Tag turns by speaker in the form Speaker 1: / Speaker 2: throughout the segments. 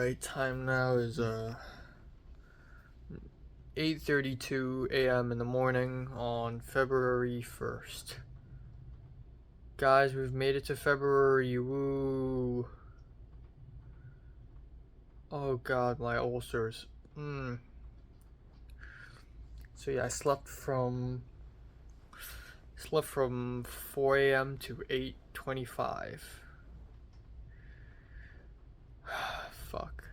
Speaker 1: Alright, time now is 8:32 a.m. in the morning on February 1st. Guys, we've made it to February. Woo. Oh god, my ulcers. So yeah, I slept from 4 a.m. to 8:25. Fuck.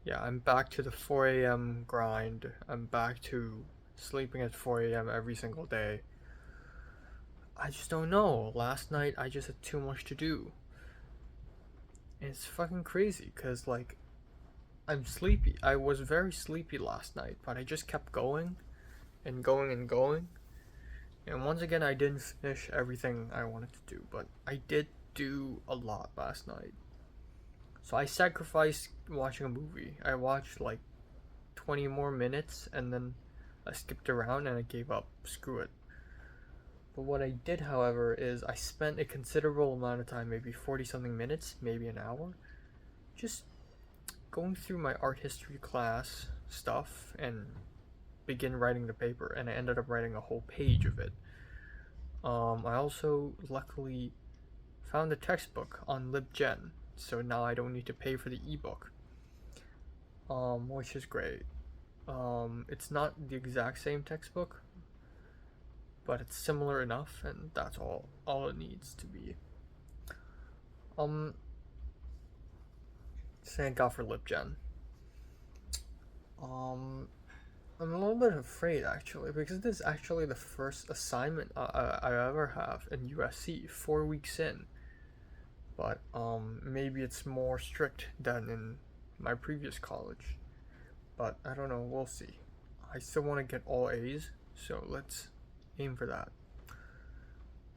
Speaker 1: Yeah, I'm back to the 4 a.m. grind. I'm back to sleeping at 4 a.m. every single day. I just don't know. Last night I just had too much to do. And it's fucking crazy because, like, I'm sleepy. I was very sleepy last night, but I just kept going and going and going. And once again, I didn't finish everything I wanted to do, but I did do a lot last night. So I sacrificed watching a movie. I watched like 20 more minutes and then I skipped around and I gave up. Screw it. But what I did, however, is I spent a considerable amount of time, maybe 40 something minutes, maybe an hour, just going through my art history class stuff and begin writing the paper, and I ended up writing a whole page of it. I also luckily found the textbook on LibGen, so now I don't need to pay for the ebook, which is great. It's not the exact same textbook, but it's similar enough, and that's all it needs to be. Thank God for LibGen. I'm a little bit afraid actually, because this is actually the first assignment I ever have in USC, 4 weeks in. But maybe it's more strict than in my previous college. But I don't know, we'll see. I still want to get all A's, so let's aim for that.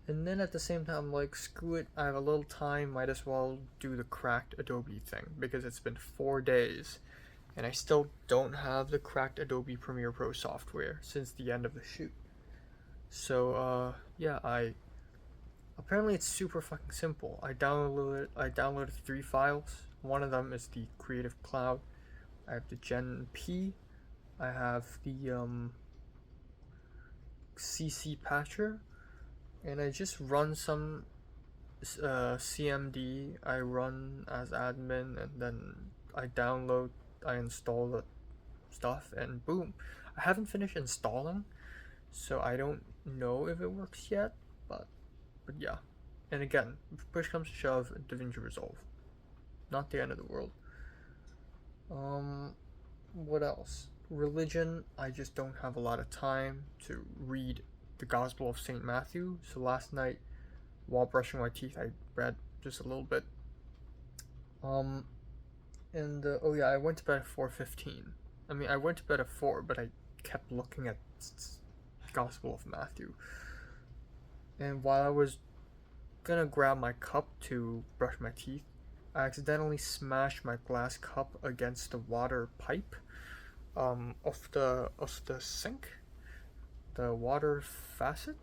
Speaker 1: And then at the same time, like, screw it, I have a little time, might as well do the cracked Adobe thing, because it's been 4 days, and I still don't have the cracked Adobe Premiere Pro software since the end of the shoot. So, yeah, apparently it's super fucking simple. I downloaded 3 files. One of them is the Creative Cloud. I have the Gen P. I have the, CC Patcher, and I just run some CMD. I run as admin, and then I install the stuff, and boom. I haven't finished installing, so I don't know if it works yet, but yeah. And again, if push comes to shove, DaVinci Resolve. Not the end of the world. What else? Religion, I just don't have a lot of time to read the Gospel of St. Matthew, so last night, while brushing my teeth, I read just a little bit. Oh yeah, I went to bed at 4:15. I mean, I went to bed at 4, but I kept looking at Gospel of Matthew. And while I was gonna grab my cup to brush my teeth, I accidentally smashed my glass cup against the water pipe of the sink, the water faucet,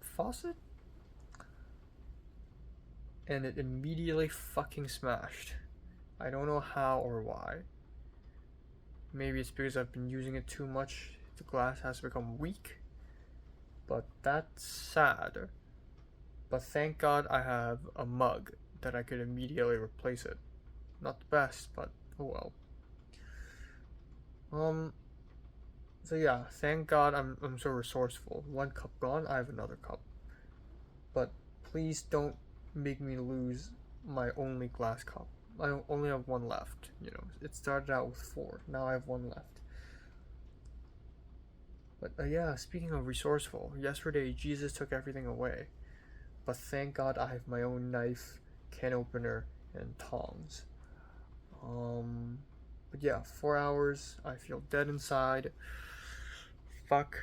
Speaker 1: and it immediately fucking smashed. I don't know how or why. Maybe it's because I've been using it too much. The glass has become weak, but that's sad. But thank God I have a mug that I could immediately replace it. Not the best, but oh well. So yeah, thank God I'm so resourceful. One cup gone, I have another cup. But please don't make me lose my only glass cup. I only have one left. You know, it started out with 4. Now I have one left. But yeah, speaking of resourceful, yesterday Jesus took everything away. But thank God I have my own knife, can opener, and tongs. But yeah, 4 hours. I feel dead inside. Fuck.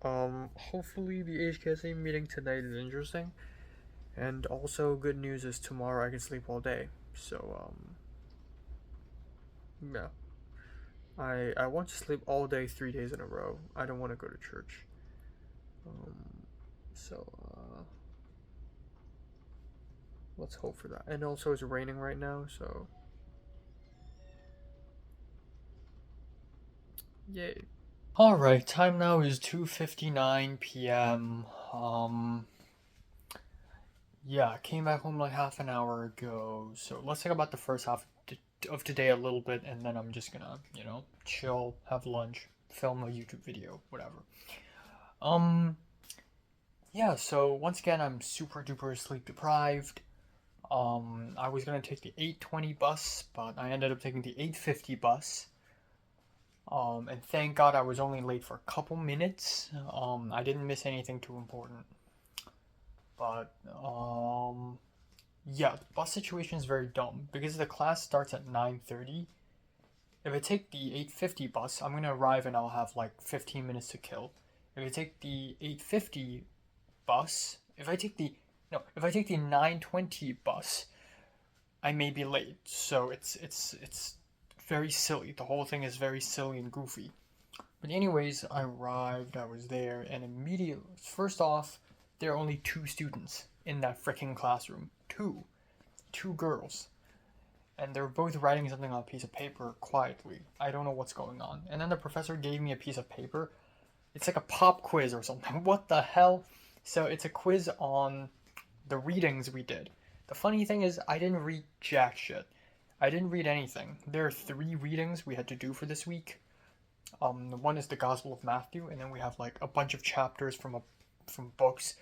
Speaker 1: Hopefully the HKSA meeting tonight is interesting. And also, good news is tomorrow I can sleep all day. So, yeah. I want to sleep all day 3 days in a row. I don't want to go to church. So, let's hope for that. And also, it's raining right now, so Yay. Alright, time now is 2:59 p.m. Yeah, I came back home like half an hour ago. So let's talk about the first half of today a little bit, and then I'm just gonna, chill, have lunch, film a YouTube video, whatever. Um, yeah, so once again, I'm super duper sleep deprived. I was gonna take the 8:20 bus, but I ended up taking the 8:50 bus. And thank God I was only late for a couple minutes. I didn't miss anything too important. But, yeah, the bus situation is very dumb because the class starts at 9:30. If I take the 8:50 bus, I'm gonna arrive and I'll have like 15 minutes to kill. If I take the 8:50 bus, if I take the 9:20 bus, I may be late. So it's very silly. The whole thing is very silly and goofy. But anyways, I arrived, I was there, and immediately, first off, there are only two students in that freaking classroom. Two girls. And they're both writing something on a piece of paper quietly. I don't know what's going on. And then the professor gave me a piece of paper. It's like a pop quiz or something. What the hell? So it's a quiz on the readings we did. The funny thing is, I didn't read jack shit. I didn't read anything. There are 3 readings we had to do for this week. One is the Gospel of Matthew, and then we have like a bunch of chapters from books.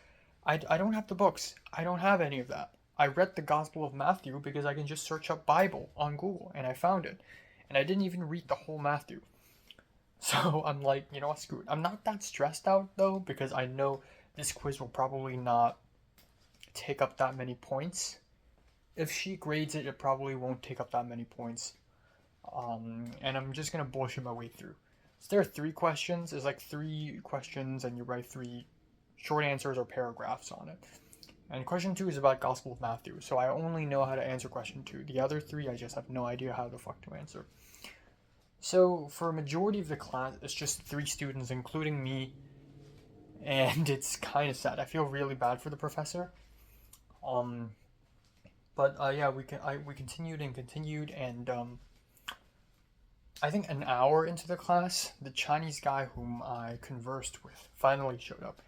Speaker 1: I don't have the books. I don't have any of that. I read the Gospel of Matthew because I can just search up Bible on Google, and I found it. And I didn't even read the whole Matthew. So I'm like, you know what, screw it. I'm not that stressed out though, because I know this quiz will probably not take up that many points. If she grades it, it probably won't take up that many points. And I'm just gonna bullshit my way through. So there are 3 questions. It's like 3 questions, and you write 3 short answers or paragraphs on it. And question 2 is about Gospel of Matthew. So I only know how to answer question 2. The other 3, I just have no idea how the fuck to answer. So for a majority of the class, it's just 3 students, including me, and it's kind of sad. I feel really bad for the professor. But yeah, we continued and continued, and I think an hour into the class, the Chinese guy whom I conversed with finally showed up.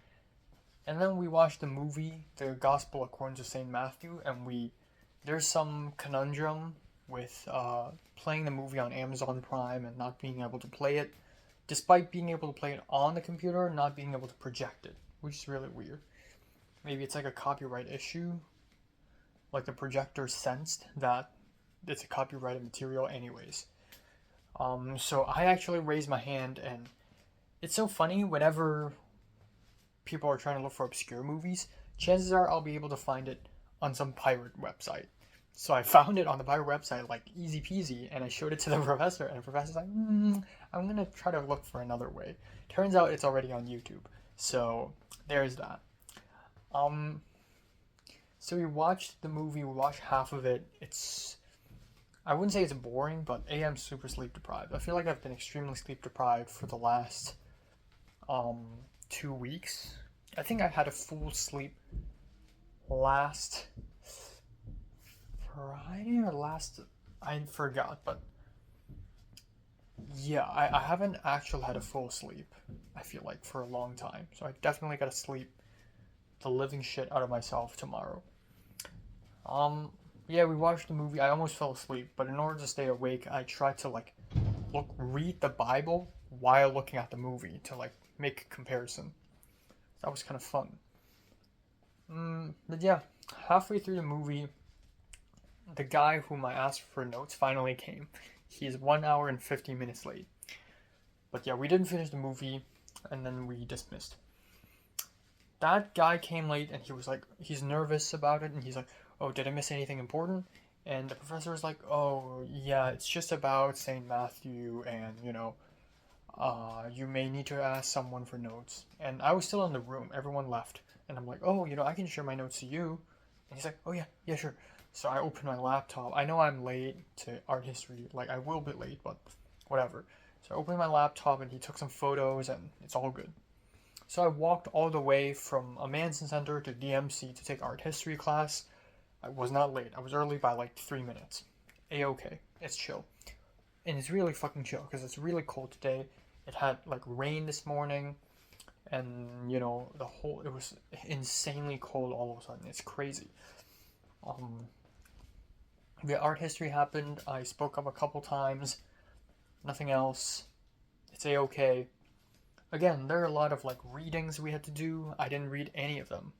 Speaker 1: And then we watched the movie, The Gospel According to St. Matthew, and there's some conundrum with playing the movie on Amazon Prime and not being able to play it, despite being able to play it on the computer, not being able to project it, which is really weird. Maybe it's like a copyright issue, like the projector sensed that it's a copyrighted material anyways. So I actually raised my hand, and it's so funny whenever people are trying to look for obscure movies, chances are I'll be able to find it on some pirate website. So I found it on the pirate website like easy peasy, and I showed it to the professor, and the professor's like, I'm gonna try to look for another way. Turns out it's already on YouTube. So there's that. So we watched the movie, we watched half of it. I wouldn't say it's boring, but I'm super sleep deprived. I feel like I've been extremely sleep deprived for the last 2 weeks. I think I had a full sleep last Friday or last, I forgot, but yeah, I haven't actually had a full sleep, I feel like, for a long time. So I definitely gotta sleep the living shit out of myself tomorrow. Yeah, we watched the movie. I almost fell asleep, but in order to stay awake, I tried to like read the Bible while looking at the movie to like make a comparison. That was kind of fun. But yeah, halfway through the movie, the guy whom I asked for notes finally came. He's 1 hour and 50 minutes late. But yeah, we didn't finish the movie, and then we dismissed. That guy came late, and he was like, he's nervous about it, and he's like, oh, did I miss anything important? And the professor was like, oh, yeah, it's just about St. Matthew, and, you may need to ask someone for notes. And I was still in the room. Everyone left. And I'm like, oh, I can share my notes to you. And he's like, oh, yeah, sure. So I opened my laptop. I know I'm late to art history. Like, I will be late, but whatever. So I opened my laptop, and he took some photos, and it's all good. So I walked all the way from a Manson Center to DMC to take art history class. I was not late. I was early by like 3 minutes. A-okay. It's chill. And it's really fucking chill because it's really cold today. It had like rain this morning, and it was insanely cold all of a sudden. It's crazy. Um, the art history happened. I spoke up a couple times. Nothing else. It's a-okay. Again, there are a lot of like readings we had to do. I didn't read any of them.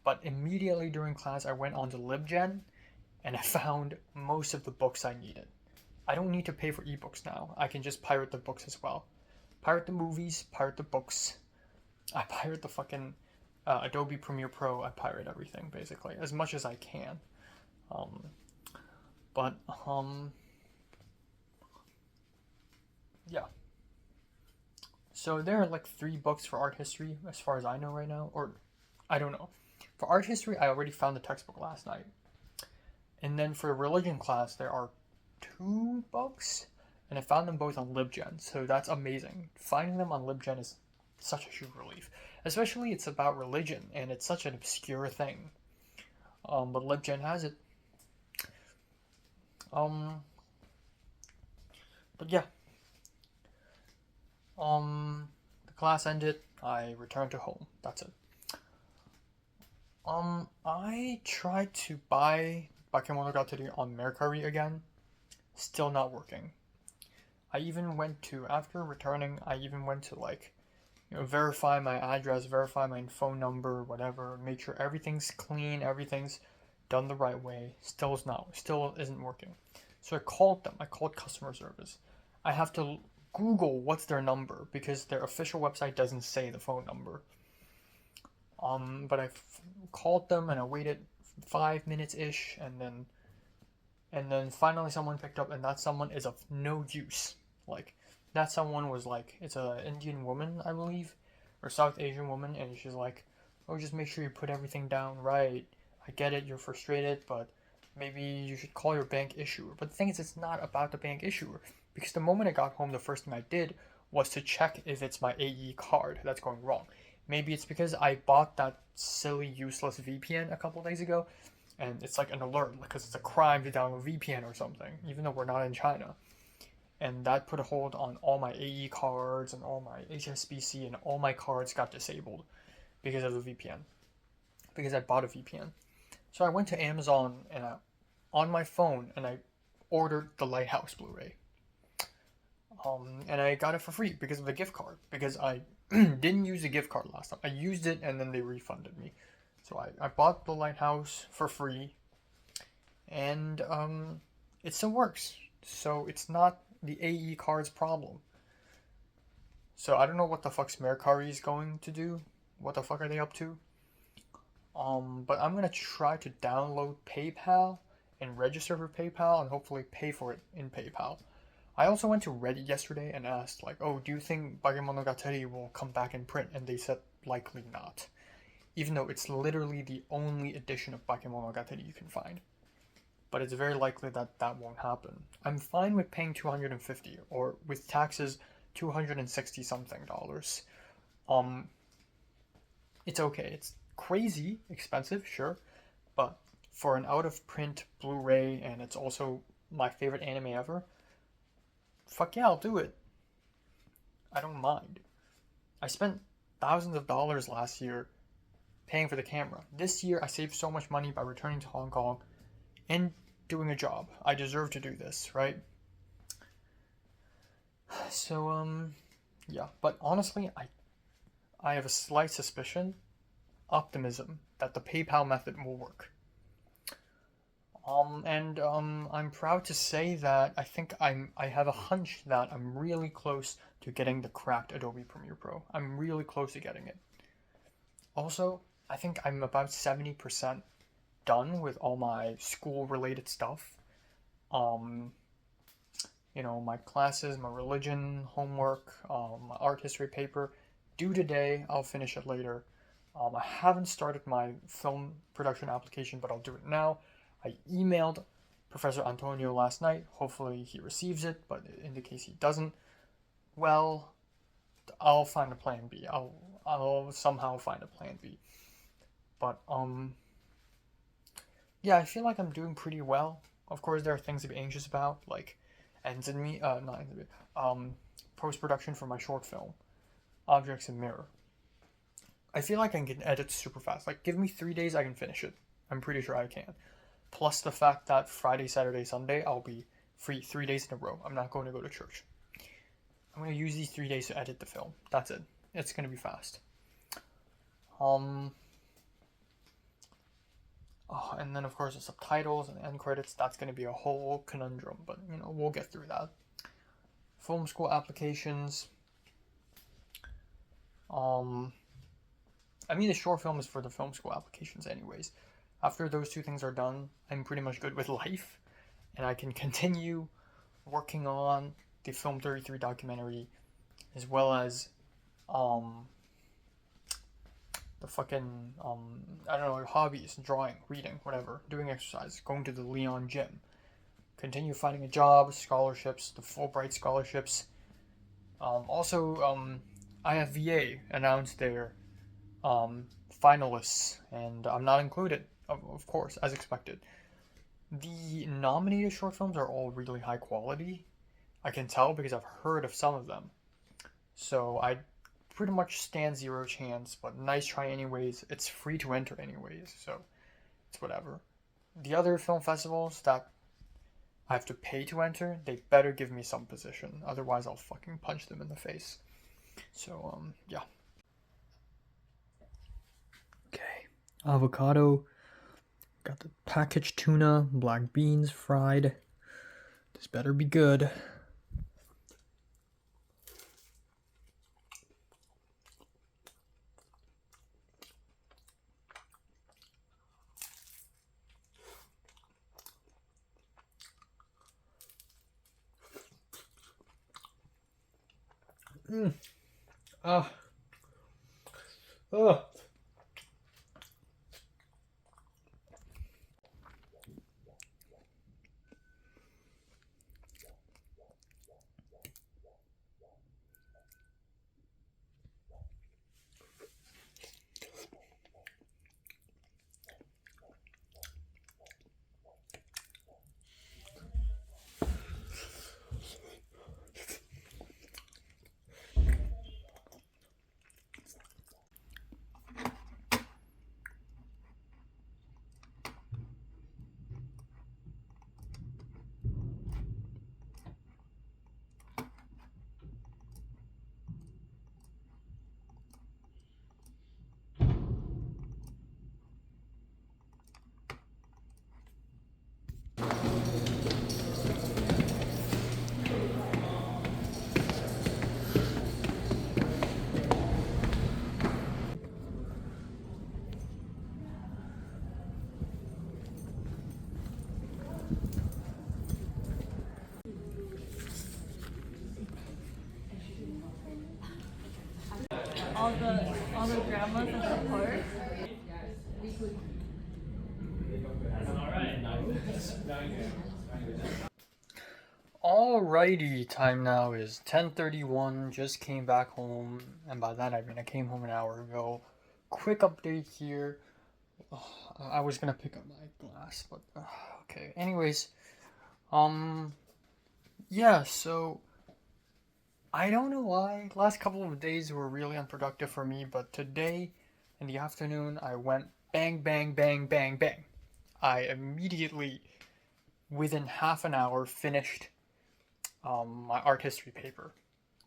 Speaker 1: But immediately during class, I went onto LibGen and I found most of the books I needed. I don't need to pay for ebooks now. I can just pirate the books as well. Pirate the movies, pirate the books. I pirate the fucking Adobe Premiere Pro. I pirate everything basically as much as I can. Um, but yeah. So there are like 3 books for art history as far as I know right now, or I don't know. For art history, I already found the textbook last night. And then for religion class, there are 2 books, and I found them both on LibGen, so that's amazing. Finding them on LibGen is such a huge relief. Especially it's about religion, and it's such an obscure thing. But LibGen has it. Um, but yeah. The class ended. I returned to home. That's it. I tried to buy Bakemonogatari on Mercari again. Still not working. I even went to, after returning, I even went to like, verify my address, verify my phone number, whatever, make sure everything's clean, everything's done the right way. Still isn't working. So I called them. I called customer service. I have to Google what's their number because their official website doesn't say the phone number. But I called them and I waited 5 minutes ish, and then finally someone picked up, and that someone is of no use. Like, that someone was like, it's a Indian woman, I believe, or South Asian woman, and she's like, oh, just make sure you put everything down right. I get it, you're frustrated, but maybe you should call your bank issuer. But the thing is, it's not about the bank issuer, because the moment I got home, the first thing I did was to check if it's my AE card that's going wrong. Maybe it's because I bought that silly, useless VPN a couple days ago, and it's like an alert because it's a crime to download VPN or something, even though we're not in China. And that put a hold on all my AE cards and all my HSBC, and all my cards got disabled because of the VPN, because I bought a VPN. So I went to Amazon and on my phone, and I ordered the Lighthouse Blu-ray. And I got it for free because of the gift card, because I didn't use the gift card last time. I used it and then they refunded me. So I bought the Lighthouse for free, and it still works. So it's not the AE card's problem. So I don't know what the fuck Mercari is going to do. What the fuck are they up to? But I'm gonna try to download PayPal and register for PayPal and hopefully pay for it in PayPal. I also went to Reddit yesterday and asked, like, oh, do you think Bakemonogatari will come back in print? And they said likely not. Even though it's literally the only edition of Bakemonogatari you can find. But it's very likely that that won't happen. I'm fine with paying $250, or with taxes, $260 something. It's okay. It's crazy expensive, sure, but for an out of print Blu-ray, and it's also my favorite anime ever, fuck yeah, I'll do it. I don't mind. I spent thousands of dollars last year paying for the camera. This year I saved so much money by returning to Hong Kong and doing a job. I deserve to do this, right? So yeah, but honestly, I have a slight suspicion, optimism, that the PayPal method will work. I'm proud to say that I have a hunch that I'm really close to getting the cracked Adobe Premiere Pro. I'm really close to getting it. Also, I think I'm about 70% done with all my school-related stuff. My classes, my religion, homework, my art history paper, due today. I'll finish it later. I haven't started my film production application, but I'll do it now. I emailed Professor Antonio last night. Hopefully he receives it, but in the case he doesn't, well, I'll find a plan B. I'll somehow find a plan B. But yeah, I feel like I'm doing pretty well. Of course, there are things to be anxious about, like post-production for my short film, Objects in Mirror. I feel like I can edit super fast. Like, give me 3 days, I can finish it. I'm pretty sure I can. Plus the fact that Friday, Saturday, Sunday, I'll be free 3 days in a row. I'm not going to go to church. I'm going to use these 3 days to edit the film. That's it. It's going to be fast. Oh, and then of course the subtitles and end credits, that's going to be a whole conundrum, but you know, we'll get through that. Film school applications. I mean, the short film is for the film school applications anyways. After those two things are done, I'm pretty much good with life, and I can continue working on the Film 33 documentary, as well as the fucking I don't know, hobbies, drawing, reading, whatever, doing exercise, going to the Leon gym, continue finding a job, scholarships, the Fulbright scholarships. Also, IFVA announced their finalists, and I'm not included, of course, as expected. The nominated short films are all really high quality. I can tell because I've heard of some of them. So I pretty much stand zero chance, but nice try anyways. It's free to enter anyways, so it's whatever. The other film festivals that I have to pay to enter, they better give me some position. Otherwise, I'll fucking punch them in the face. So, yeah. Okay. Avocado. Got the packaged tuna, black beans fried. This better be good. Ah. Oh.
Speaker 2: all the grandmas at the park.
Speaker 1: Alrighty, time now is 10:31. Just came back home, and by that I mean I came home an hour ago. Quick update here. I was gonna pick up my glass, but okay. Anyways, yeah. So I don't know why. Last couple of days were really unproductive for me, but today in the afternoon I went bang, bang, bang, bang, bang. I immediately, within half an hour, finished my art history paper.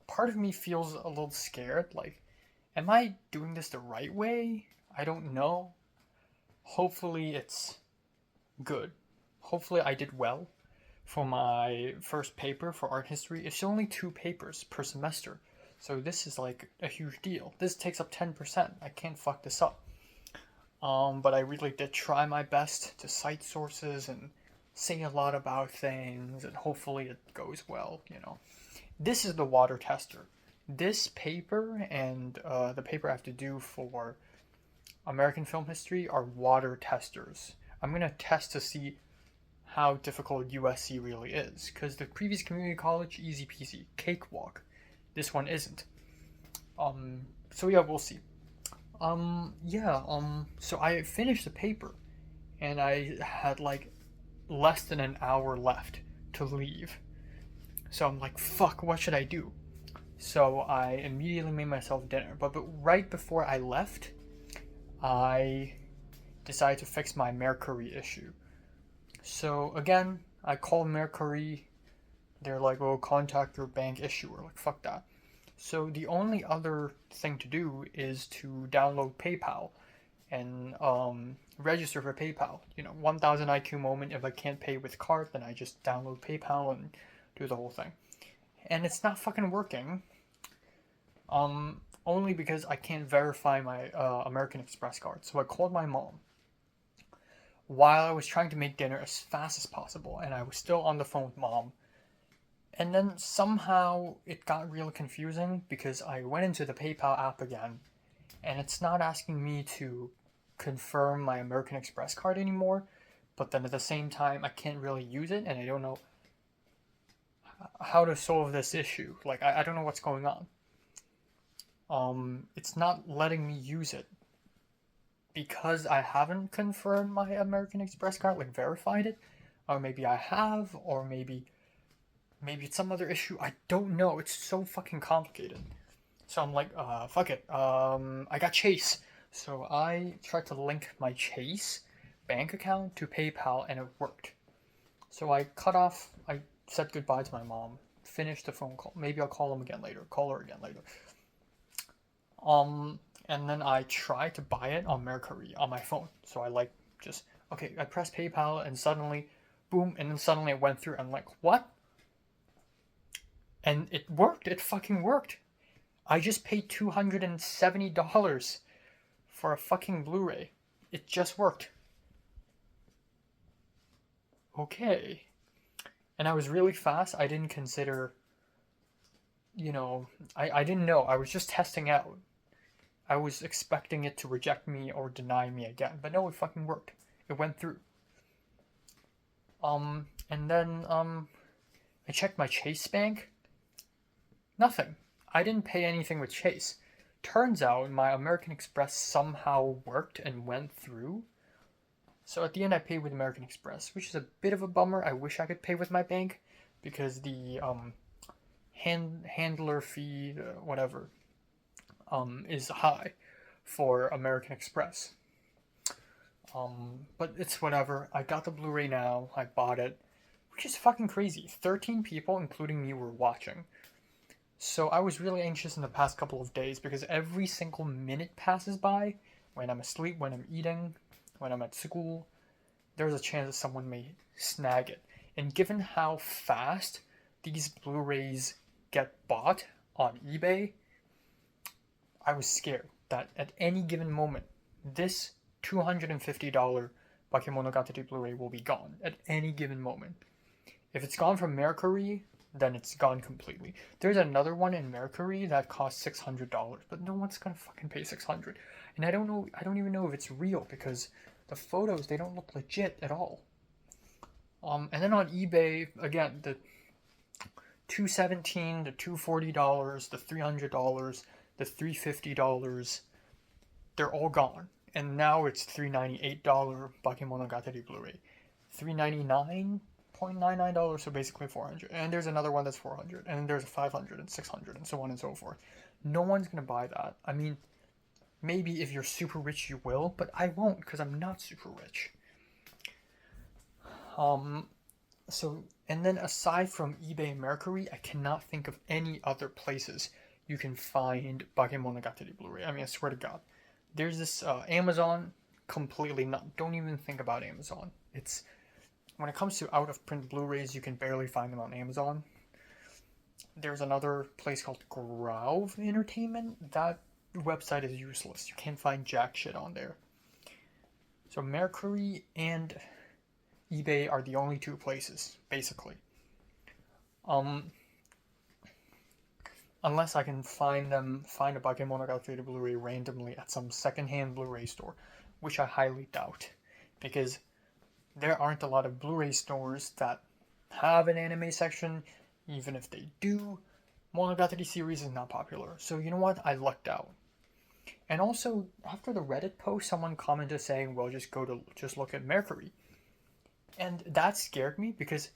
Speaker 1: Part of me feels a little scared, like, am I doing this the right way? I don't know. Hopefully it's good. Hopefully I did well for my first paper for art history. It's only 2 papers per semester, so this is like a huge deal. This takes up 10%. I can't fuck this up. But I really did try my best to cite sources and say a lot about things, and hopefully it goes well, you know. This is the water tester. This paper and the paper I have to do for American film history are water testers. I'm going to test to see how difficult USC really is, because the previous community college, easy peasy, cakewalk. This one isn't. So yeah, we'll see. So I finished the paper, and I had like less than an hour left to leave. So I'm like, fuck, what should I do? So I immediately made myself dinner. But right before I left, I decided to fix my Mercury issue. So again, I called Mercury. They're like, "Oh, contact your bank issuer." Like, fuck that. So the only other thing to do is to download PayPal and register for PayPal. 1000 IQ moment. If I can't pay with card, then I just download PayPal and do the whole thing. And it's not fucking working. Only because I can't verify my American Express card. So I called my mom while I was trying to make dinner as fast as possible, and I was still on the phone with mom. And then somehow it got real confusing because I went into the PayPal app again, and it's not asking me to confirm my American Express card anymore. But then at the same time, I can't really use it, and I don't know how to solve this issue. Like, I don't know what's going on. It's not letting me use it because I haven't confirmed my American Express card, like verified it, or maybe I have, or maybe it's some other issue. I don't know. It's so fucking complicated. So I'm like, fuck it. I got Chase, so I tried to link my Chase bank account to PayPal, and it worked. So I said goodbye to my mom, finished the phone call. Maybe I'll call him again later. Call her again later. And then I tried to buy it on Mercury on my phone. So I I pressed PayPal and suddenly, boom, and then suddenly it went through. I'm like, what? And it worked. It fucking worked. I just paid $270 for a fucking Blu-ray. It just worked. Okay. And I was really fast. I didn't consider, I didn't know. I was just testing out. I was expecting it to reject me or deny me again, but no, it fucking worked. It went through. And then I checked my Chase bank. Nothing. I didn't pay anything with Chase. Turns out my American Express somehow worked and went through. So at the end, I paid with American Express, which is a bit of a bummer. I wish I could pay with my bank because the handler fee, whatever, is high for American Express. But it's whatever. I got the Blu-ray now. I bought it, which is fucking crazy. 13 people, including me, were watching. So I was really anxious in the past couple of days because every single minute passes by when I'm asleep, when I'm eating, when I'm at school. There's a chance that someone may snag it. And given how fast these Blu-rays get bought on eBay, I was scared that at any given moment, this $250 Bakemonogatari Blu-ray will be gone at any given moment. If it's gone from Mercury, then it's gone completely. There's another one in Mercury that costs $600, but no one's gonna fucking pay $600. And I don't even know if it's real because the photos, they don't look legit at all. And then on eBay, again, the $217, the $240, the $300, the $350, they're all gone. And now it's $398 Bakemonogatari Blu-ray. $399.99, so basically $400. And there's another one that's $400, and there's a $500 and $600, and so on and so forth. No one's gonna buy that. I mean, maybe if you're super rich you will, but I won't because I'm not super rich. And then aside from eBay and Mercury, I cannot think of any other places you can find Bakemonogatari Blu-ray. I mean, I swear to God. There's this Amazon, completely not. Don't even think about Amazon. It's when it comes to out-of-print Blu-rays, you can barely find them on Amazon. There's another place called Grove Entertainment. That website is useless. You can't find jack shit on there. So Mercury and eBay are the only two places, basically. Unless I can find a Bakemonogatari Blu-ray randomly at some secondhand Blu-ray store, which I highly doubt, because there aren't a lot of Blu-ray stores that have an anime section. Even if they do, Monogatari series is not popular. So you know what? I lucked out. And also, after the Reddit post, someone commented saying, well, just look at Mercury. And that scared me because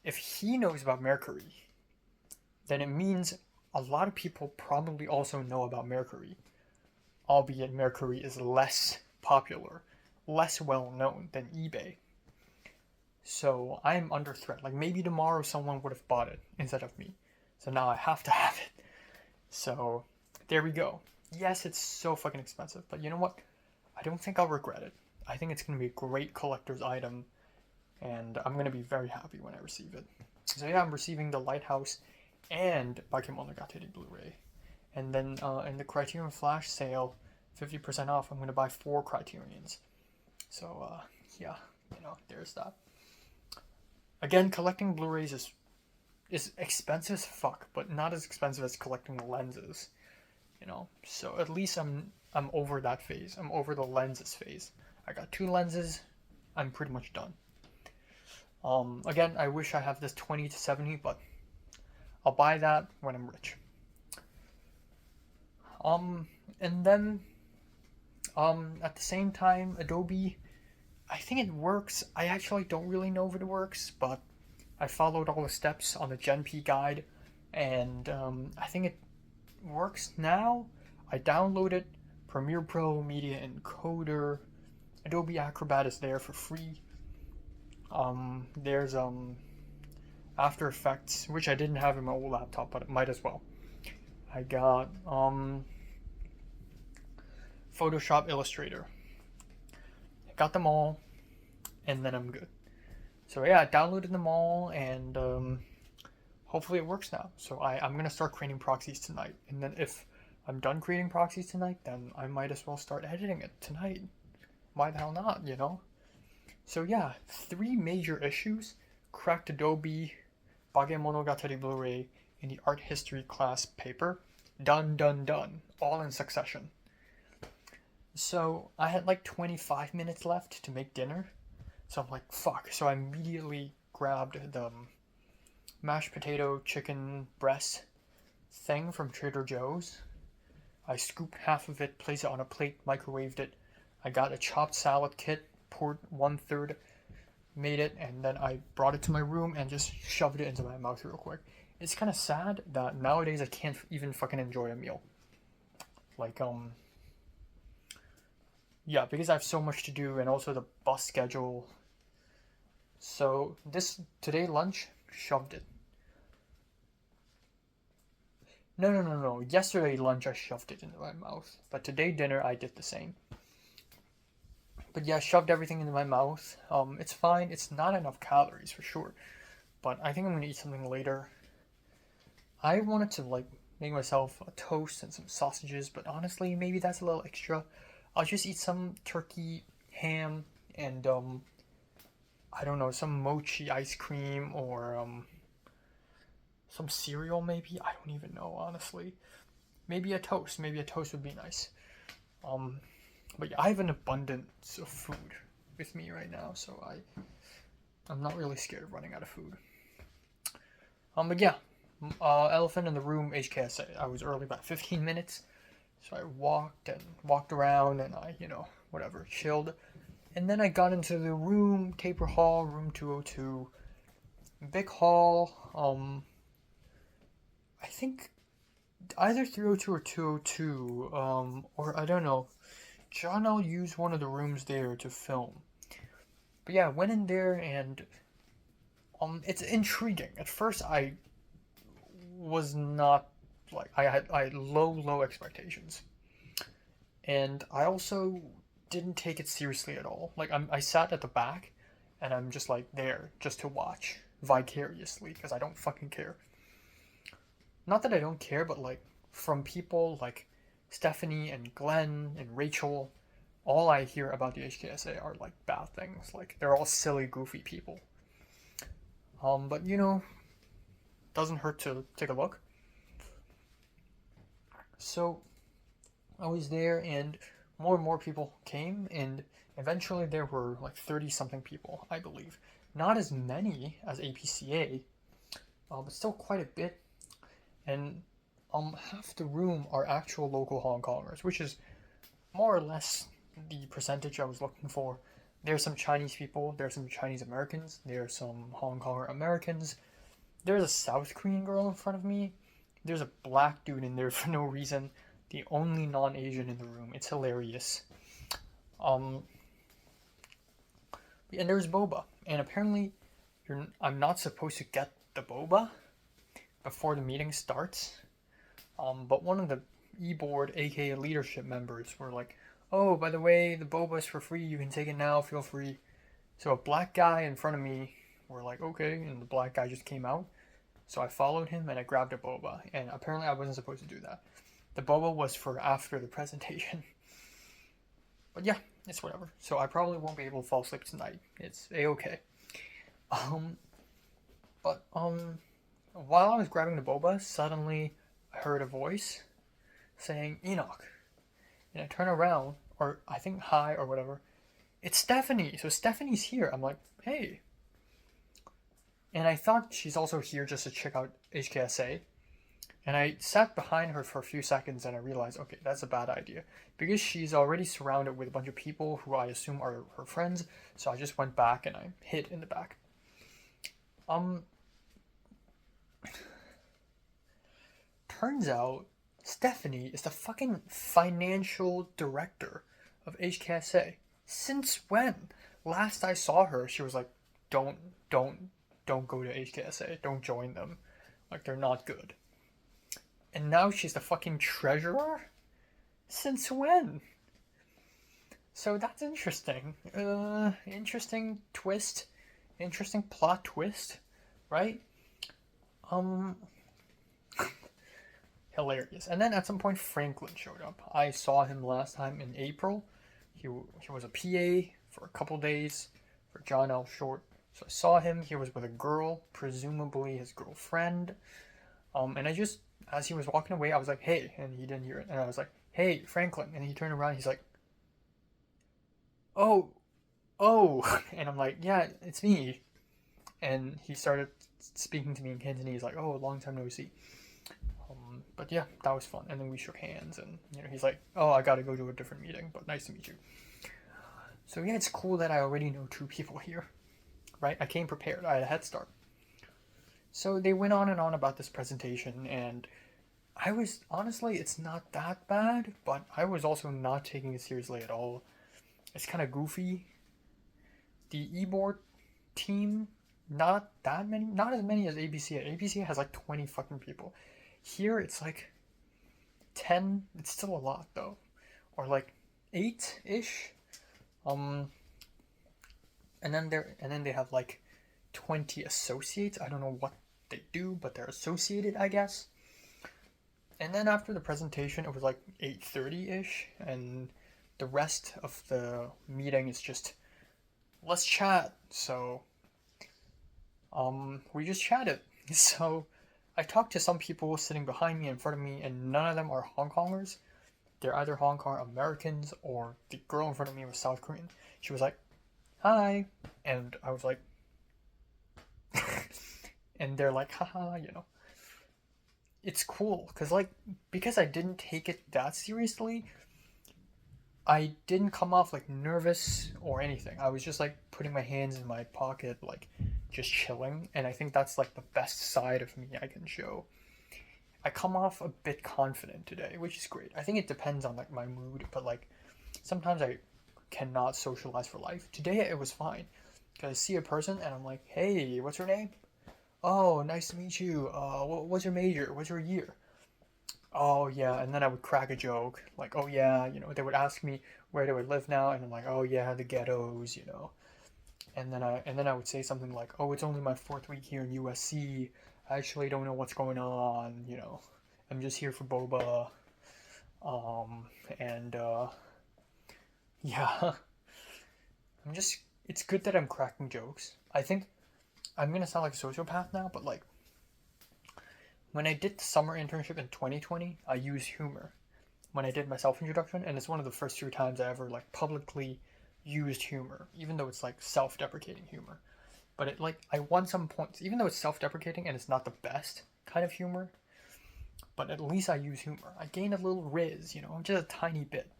Speaker 1: if he knows about Mercury, then it means a lot of people probably also know about Mercury, albeit Mercury is less popular, less well known than eBay. So I'm under threat. Like maybe tomorrow someone would have bought it instead of me. So now I have to have it. So there we go. Yes, it's so fucking expensive, but you know what? I don't think I'll regret it. I think it's gonna be a great collector's item, and I'm gonna be very happy when I receive it. So yeah, I'm receiving the Lighthouse and Bakemonogatari Blu-ray, and then in the Criterion Flash sale, 50% off. I'm gonna buy 4 Criterions. So yeah, there's that. Again, collecting Blu-rays is expensive as fuck, but not as expensive as collecting lenses. So at least I'm over that phase. I'm over the lenses phase. I got 2 lenses. I'm pretty much done. Again, I wish I have this 20 to 70, but I'll buy that when I'm rich. And then at the same time, Adobe, I think it works. I actually don't really know if it works, but I followed all the steps on the GenP guide, and I think it works now. I downloaded Premiere Pro, Media Encoder, Adobe Acrobat is there for free. There's After Effects, which I didn't have in my old laptop, but it might as well. I got Photoshop, Illustrator. I got them all, and then I'm good. So yeah, I downloaded them all, and hopefully it works now. So I'm gonna start creating proxies tonight, and then if I'm done creating proxies tonight, then I might as well start editing it tonight. Why the hell not, So yeah, 3 major issues: Cracked Adobe, Bakemonogatari Blu-ray, in the art history class paper. Done, done, done. All in succession. So I had like 25 minutes left to make dinner. So I'm like, fuck. So I immediately grabbed the mashed potato chicken breast thing from Trader Joe's. I scooped half of it, placed it on a plate, microwaved it. I got a chopped salad kit, poured 1/3, made it, and then I brought it to my room and just shoved it into my mouth real quick. It's kind of sad that nowadays I can't even fucking enjoy a meal. Like, yeah, because I have so much to do, and also the bus schedule. So today lunch, shoved it. No. Yesterday lunch I shoved it into my mouth, but today dinner I did the same. But yeah, shoved everything into my mouth. It's fine. It's not enough calories for sure, but I think I'm gonna eat something later. I wanted to make myself a toast and some sausages, but honestly, maybe that's a little extra. I'll just eat some turkey, ham, and I don't know, some mochi ice cream, or some cereal maybe. I don't even know, honestly. Maybe a toast. Maybe a toast would be nice. But yeah, I have an abundance of food with me right now, so I'm not really scared of running out of food. But yeah, elephant in the room, HKSA. I was early about 15 minutes, so I walked around, and I, whatever, chilled. And then I got into the room, taper hall, room 202, big hall. I think either 302 or 202, or I don't know. John L used one of the rooms there to film. But yeah, I went in there, and it's intriguing. At first I was not I had low expectations. And I also didn't take it seriously at all. I sat at the back, and I'm just there just to watch vicariously because I don't fucking care. Not that I don't care, but from people like Stephanie and Glenn and Rachel, all I hear about the HKSA are bad things. They're all silly, goofy people. But doesn't hurt to take a look. So I was there, and more people came, and eventually there were 30 something people, I believe. Not as many as APCA, but still quite a bit. And half the room are actual local Hong Kongers, which is more or less the percentage I was looking for. There's some Chinese people, there's some Chinese Americans, there's some Hong Konger Americans. There's a South Korean girl in front of me. There's a black dude in there for no reason. The only non-Asian in the room. It's hilarious. Um, and there's boba, and apparently, I'm not supposed to get the boba before the meeting starts. But one of the e-board, aka leadership members, were like, "Oh, by the way, the boba is for free. You can take it now. Feel free." So a black guy in front of me were like, "Okay," and the black guy just came out. So I followed him and I grabbed a boba, and apparently I wasn't supposed to do that. The boba was for after the presentation. But yeah, it's whatever. So I probably won't be able to fall asleep tonight. It's a-okay. Um, but while I was grabbing the boba, suddenly I heard a voice saying Enoch, and I turn around, or I think hi or whatever. It's Stephanie. So Stephanie's here. I'm like, hey. And I thought she's also here just to check out HKSA. And I sat behind her for a few seconds and I realized, okay, that's a bad idea. Because she's already surrounded with a bunch of people who I assume are her friends. So I just went back and I hid in the back. Turns out Stephanie is the fucking financial director of HKSA. Since when? Last I saw her, she was like, don't go to HKSA. Don't join them. Like, they're not good. And now she's the fucking treasurer? Since when? So that's interesting. Interesting twist. Interesting plot twist. Right? Hilarious. And then at some point, Franklin showed up. I saw him last time in April. He was a PA for a couple days for John L. Short. So I saw him. He was with a girl, presumably his girlfriend. And I just, as he was walking away, I was like, hey, and he didn't hear it. And I was like, hey, Franklin. And he turned around. He's like, oh. And I'm like, yeah, it's me. And he started speaking to me in Cantonese. He's like, oh, long time no see. But yeah, that was fun. And then we shook hands, and he's like, "Oh, I gotta go to a different meeting, but nice to meet you." So yeah, it's cool that I already know two people here, right? I came prepared. I had a head start. So they went on and on about this presentation, and I was honestly, it's not that bad, but I was also not taking it seriously at all. It's kind of goofy. The e-board team, not that many, not as many as ABCA. ABCA has like 20 fucking people. Here it's like 10. It's still a lot though, or like 8-ish. And then they have like 20 associates. I don't know what they do, but they're associated, I guess. And then after the presentation, it was like 8:30-ish, and the rest of the meeting is just let's chat. So we just chatted. So I talked to some people sitting behind me, in front of me, and none of them are Hong Kongers. They're either Hong Kong Americans or the girl in front of me was South Korean. She was like, hi. And I was like, and they're like, haha, It's cool, because I didn't take it that seriously, I didn't come off like nervous or anything. I was just like putting my hands in my pocket, like just chilling. And I think that's like the best side of me I can show. I come off a bit confident today, which is great. I think it depends on like my mood, but like sometimes I cannot socialize for life. Today it was fine because I see a person and I'm like, hey, what's your name? Oh, nice to meet you. What's your major? What's your year? Oh yeah, and then I would crack a joke like, oh yeah, they would ask me where do I live now, and I'm like, oh yeah, the ghettos. And then I would say something like, oh, it's only my 4th week here in USC. I actually don't know what's going on. I'm just here for boba. And yeah, it's good that I'm cracking jokes. I think I'm gonna sound like a sociopath now, but like, when I did the summer internship in 2020, I used humor when I did my self-introduction, and it's one of the first few times I ever like publicly used humor, even though it's like self-deprecating humor. But I won some points, even though it's self-deprecating and it's not the best kind of humor, but at least I use humor. I gained a little riz, just a tiny bit.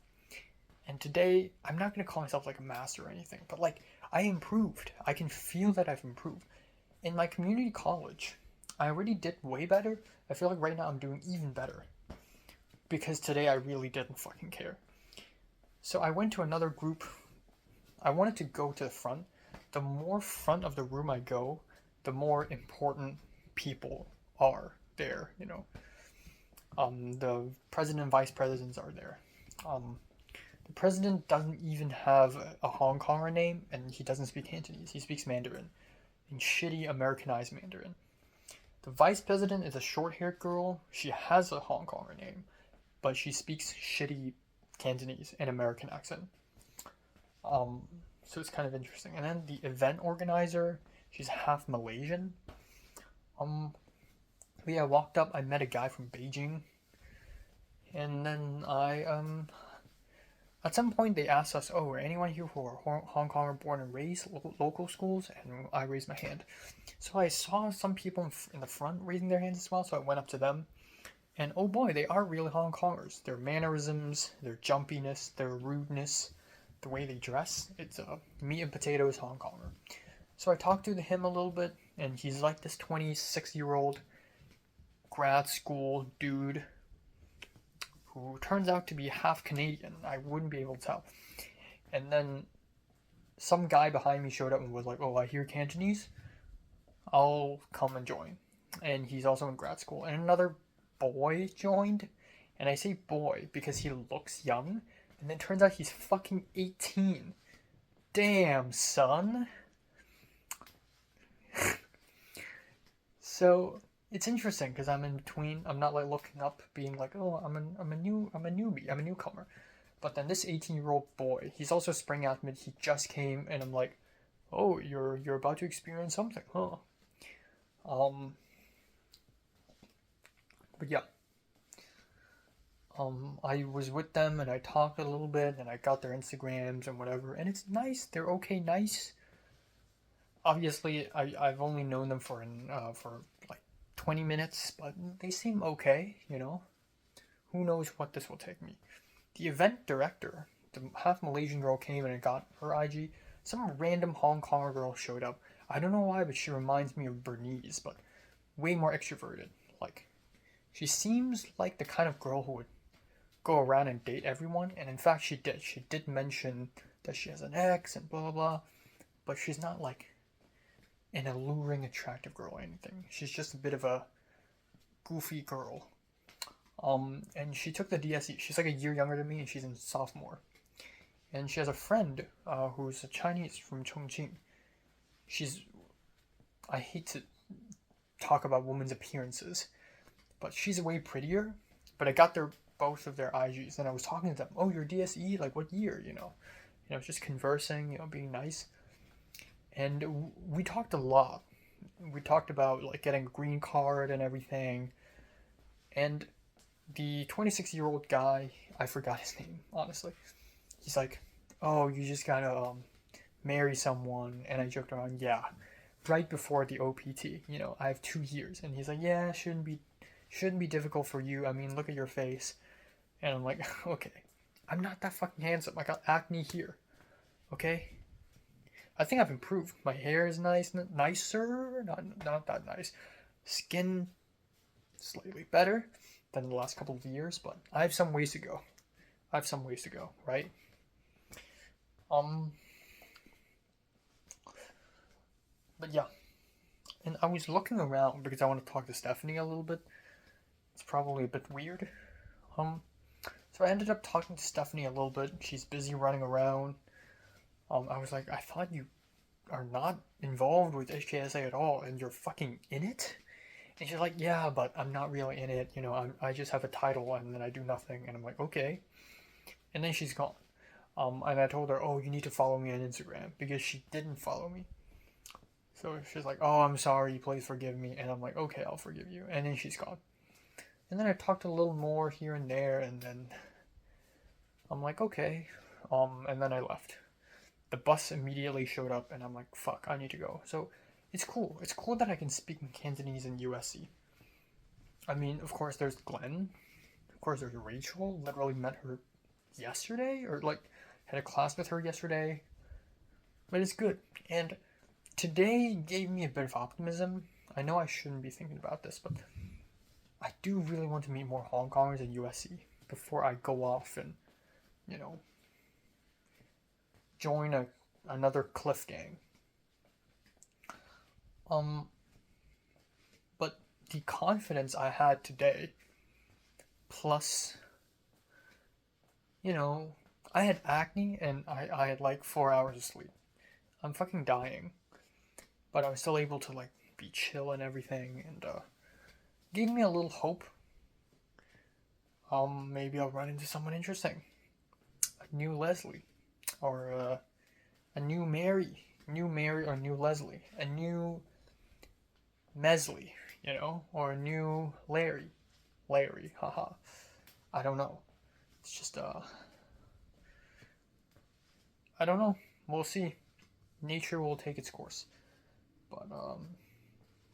Speaker 1: And today, I'm not going to call myself like a master or anything, but like I improved. I can feel that I've improved. In my community college, I already did way better. I feel like right now I'm doing even better. Because today I really didn't fucking care. So I went to another group. I wanted to go to the front. The more front of the room I go, the more important people are there, you know. The president and vice presidents are there. The president doesn't even have a Hong Konger name, and he doesn't speak Cantonese. He speaks Mandarin, in shitty Americanized Mandarin. The vice president is a short-haired girl. She has a Hong Konger name, but she speaks shitty Cantonese and American accent. So it's kind of interesting. And then the event organizer, she's half Malaysian. But yeah, I walked up. I met a guy from Beijing, and then at some point they asked us, "Oh, are anyone here who are Hong Kong born and raised, local schools?" And I raised my hand. So I saw some people in the front raising their hands as well. So I went up to them, and oh boy, they are really Hong Kongers. Their mannerisms, their jumpiness, their rudeness, the way they dress. It's meat and potatoes Hong Konger. So I talked to him a little bit, and he's like this 26-year-old grad school dude who turns out to be half Canadian. I wouldn't be able to tell. And then some guy behind me showed up and was like, "Oh, I hear Cantonese. I'll come and join." And he's also in grad school. And another boy joined. And I say boy because he looks young. And then turns out he's fucking 18. Damn, son. So it's interesting because I'm in between. I'm not like looking up, being like, "Oh, I'm a newbie, I'm a newcomer." But then this 18-year-old boy, he's also spring athlete. He just came, and I'm like, "Oh, you're about to experience something, huh?" But yeah. I was with them and I talked a little bit and I got their Instagrams and whatever, and it's nice. They're okay, nice. Obviously, I've only known them for like 20 minutes, but they seem okay, you know. Who knows what this will take me. The event director, the half Malaysian girl, came and I got her IG. Some random Hong Kong girl showed up. I don't know why, but she reminds me of Bernice, but way more extroverted. Like, she seems like the kind of girl who would go around and date everyone, and in fact she did. She did mention that she has an ex and blah blah blah, but she's not like an alluring, attractive girl or anything. She's just a bit of a goofy girl. And she took the DSE. She's like a year younger than me, and she's in sophomore. And she has a friend who's a Chinese from Chongqing. I hate to talk about women's appearances, but she's way prettier. But I got both of their IGs, and I was talking to them. "Oh, you're DSE? Like what year?" Just conversing, being nice. And we talked a lot. We talked about like getting a green card and everything. And the 26-year-old guy, I forgot his name, honestly. He's like, "Oh, you just gotta marry someone." And I joked around, "Yeah, right before the OPT, I have 2 years." And he's like, "Yeah, shouldn't be difficult for you. I mean, look at your face." And I'm like, "Okay, I'm not that fucking handsome. I got acne here. Okay? I think I've improved. My hair is nicer, not that nice. Skin slightly better than the last couple of years, but I have some ways to go. Right? But yeah. And I was looking around because I want to talk to Stephanie a little bit. It's probably a bit weird. So I ended up talking to Stephanie a little bit. She's busy running around. I was like, "I thought you are not involved with HKSA at all, and you're fucking in it?" And she's like, "Yeah, but I'm not really in it. I just have a title and then I do nothing." And I'm like, "Okay." And then she's gone. And I told her, "Oh, you need to follow me on Instagram," because she didn't follow me. So she's like, "Oh, I'm sorry. Please forgive me." And I'm like, "Okay, I'll forgive you." And then she's gone. And then I talked a little more here and there, and then I'm like, "Okay." And then I left. The bus immediately showed up, and I'm like, "Fuck, I need to go." So it's cool. It's cool that I can speak in Cantonese in USC. I mean, of course, there's Glenn. Of course, there's Rachel. Literally met her yesterday, or like had a class with her yesterday. But it's good. And today gave me a bit of optimism. I know I shouldn't be thinking about this, but I do really want to meet more Hong Kongers in USC before I go off and, you know, join another Cliff gang. But the confidence I had today, plus, you know, I had acne and I had like 4 hours of sleep. I'm fucking dying. But I was still able to like be chill and everything, and gave me a little hope. Maybe I'll run into someone interesting. A new Leslie. Or a new Mary. New Mary or new Leslie. A new Mesley, you know? Or a new Larry. Larry, haha. I don't know. It's just, I don't know. We'll see. Nature will take its course. But, a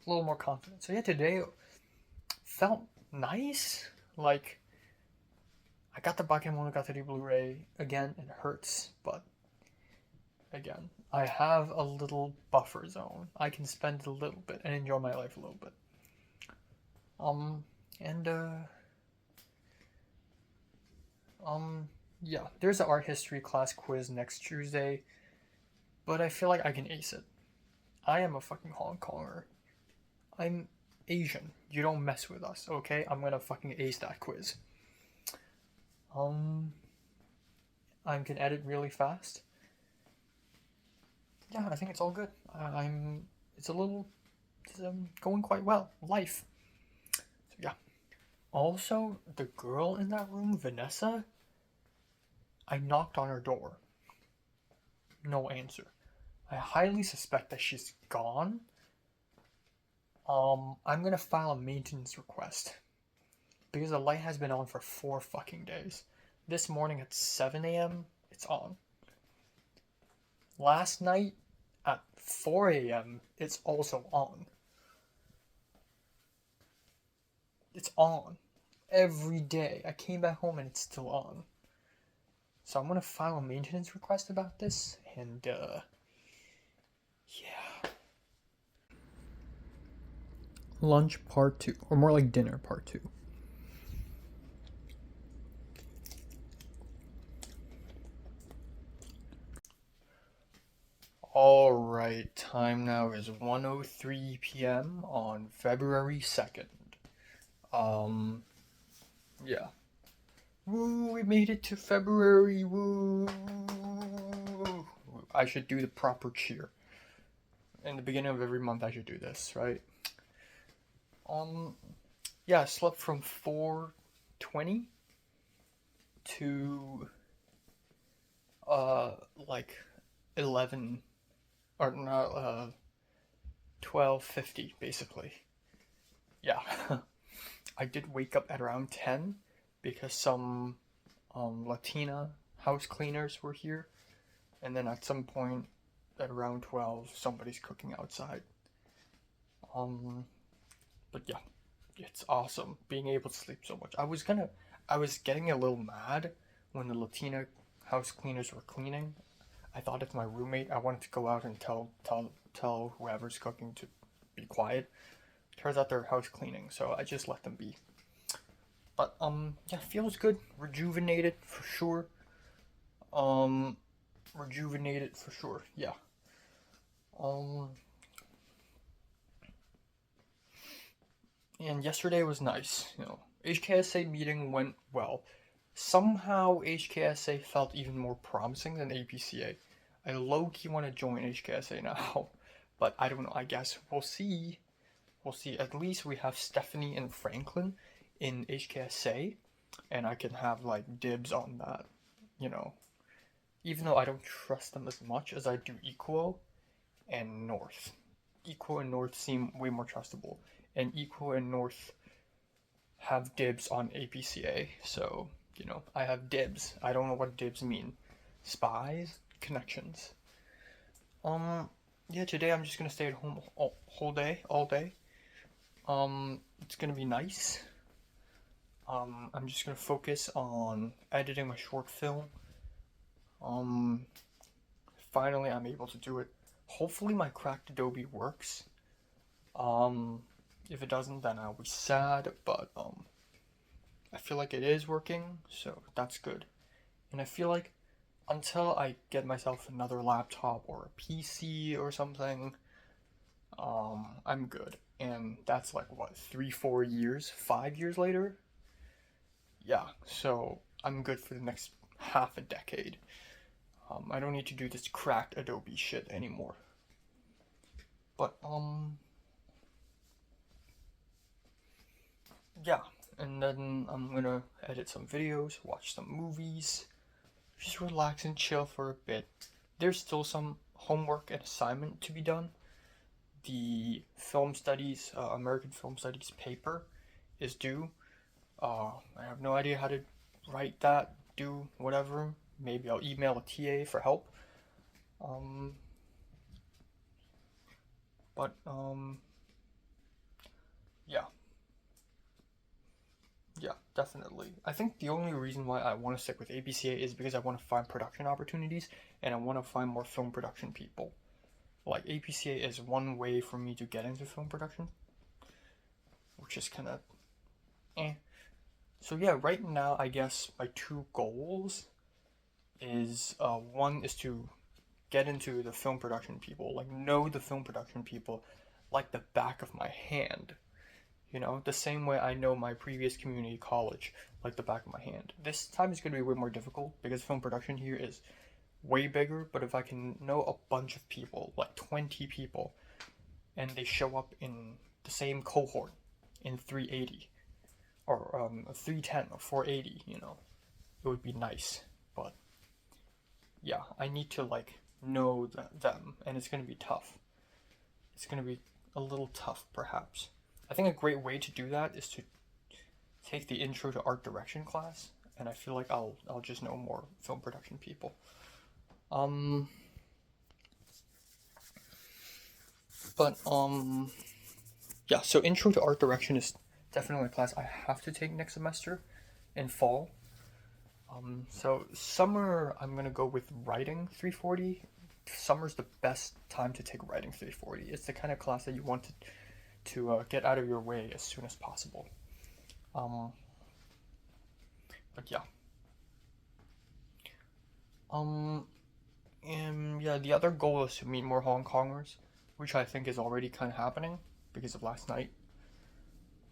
Speaker 1: little more confident. So yeah, today felt nice. Like, I got the Bakemono Gatari Blu-ray. Again, it hurts, but again, I have a little buffer zone. I can spend a little bit and enjoy my life a little bit. And yeah, there's an art history class quiz next Tuesday, but I feel like I can ace it. I am a fucking Hong Konger. I'm Asian. You don't mess with us, okay? I'm gonna fucking ace that quiz. I can edit really fast. Yeah, I think it's all good. It's going quite well. Life. So yeah. Also, the girl in that room, Vanessa, I knocked on her door. No answer. I highly suspect that she's gone. I'm gonna file a maintenance request. Because the light has been on for 4 fucking days. This morning at 7 a.m., it's on. Last night at 4 a.m., it's also on. It's on. Every day. I came back home and it's still on. So I'm gonna file a maintenance request about this, and, yeah. Lunch part 2, or more like dinner part 2. Alright, time now is 1:03 p.m. on February 2nd. Yeah. Woo, we made it to February, woo! I should do the proper cheer. In the beginning of every month I should do this, right? Yeah, I slept from 4:20 to, like 11, or not, 12:50, basically. Yeah. I did wake up at around 10 because some Latina house cleaners were here, and then at some point at around 12 somebody's cooking outside. But yeah, it's awesome being able to sleep so much. I was getting a little mad when the Latina house cleaners were cleaning. I thought it's my roommate. I wanted to go out and tell whoever's cooking to be quiet. Turns out they're house cleaning, so I just let them be. But yeah, feels good. Rejuvenated for sure. Rejuvenated for sure. Yeah. And yesterday was nice. You know, HKSA meeting went well. Somehow HKSA felt even more promising than APCA. I low-key want to join HKSA now, but I don't know. I guess we'll see. We'll see. At least we have Stephanie and Franklin in HKSA, and I can have like dibs on that, you know. Even though I don't trust them as much as I do Equo and North. Equo and North seem way more trustable, and Equo and North have dibs on APCA, so, you know, I have dibs. I don't know what dibs mean. Spies? Connections. Yeah, today I'm just gonna stay at home all day. It's gonna be nice. I'm just gonna focus on editing my short film. Finally I'm able to do it. Hopefully my cracked Adobe works. Um, if it doesn't, then I'll be sad, but I feel like it is working, so that's good. And I feel like until I get myself another laptop or a PC or something, I'm good. And that's like what, 3, 4 years, 5 years later? Yeah, so I'm good for the next half a decade. I don't need to do this cracked Adobe shit anymore. But yeah, and then I'm gonna edit some videos, watch some movies, just relax and chill for a bit. There's still some homework and assignment to be done. The film studies, American film studies paper is due. I have no idea how to write that, do whatever. Maybe I'll email a TA for help. Um, but yeah, yeah, definitely. I think the only reason why I want to stick with APCA is because I want to find production opportunities and I want to find more film production people. Like APCA is one way for me to get into film production, which is kind of eh. So yeah, right now I guess my two goals is one is to get into the film production people, like know the film production people like the back of my hand. You know, the same way I know my previous community college like the back of my hand. This time is going to be way more difficult because film production here is way bigger, but if I can know a bunch of people, like 20 people, and they show up in the same cohort in 380 or 310 or 480, you know, it would be nice. But yeah, I need to like know them, and it's going to be tough. It's going to be a little tough, perhaps. I think a great way to do that is to take the intro to art direction class, and I feel like I'll just know more film production people. Um, but yeah. So intro to art direction is definitely a class I have to take next semester, in fall. So summer I'm gonna go with writing 340. Summer's the best time to take writing 340. It's the kind of class that you want to get out of your way as soon as possible. Um, but yeah. Um, and yeah, the other goal is to meet more Hong Kongers, which I think is already kind of happening because of last night.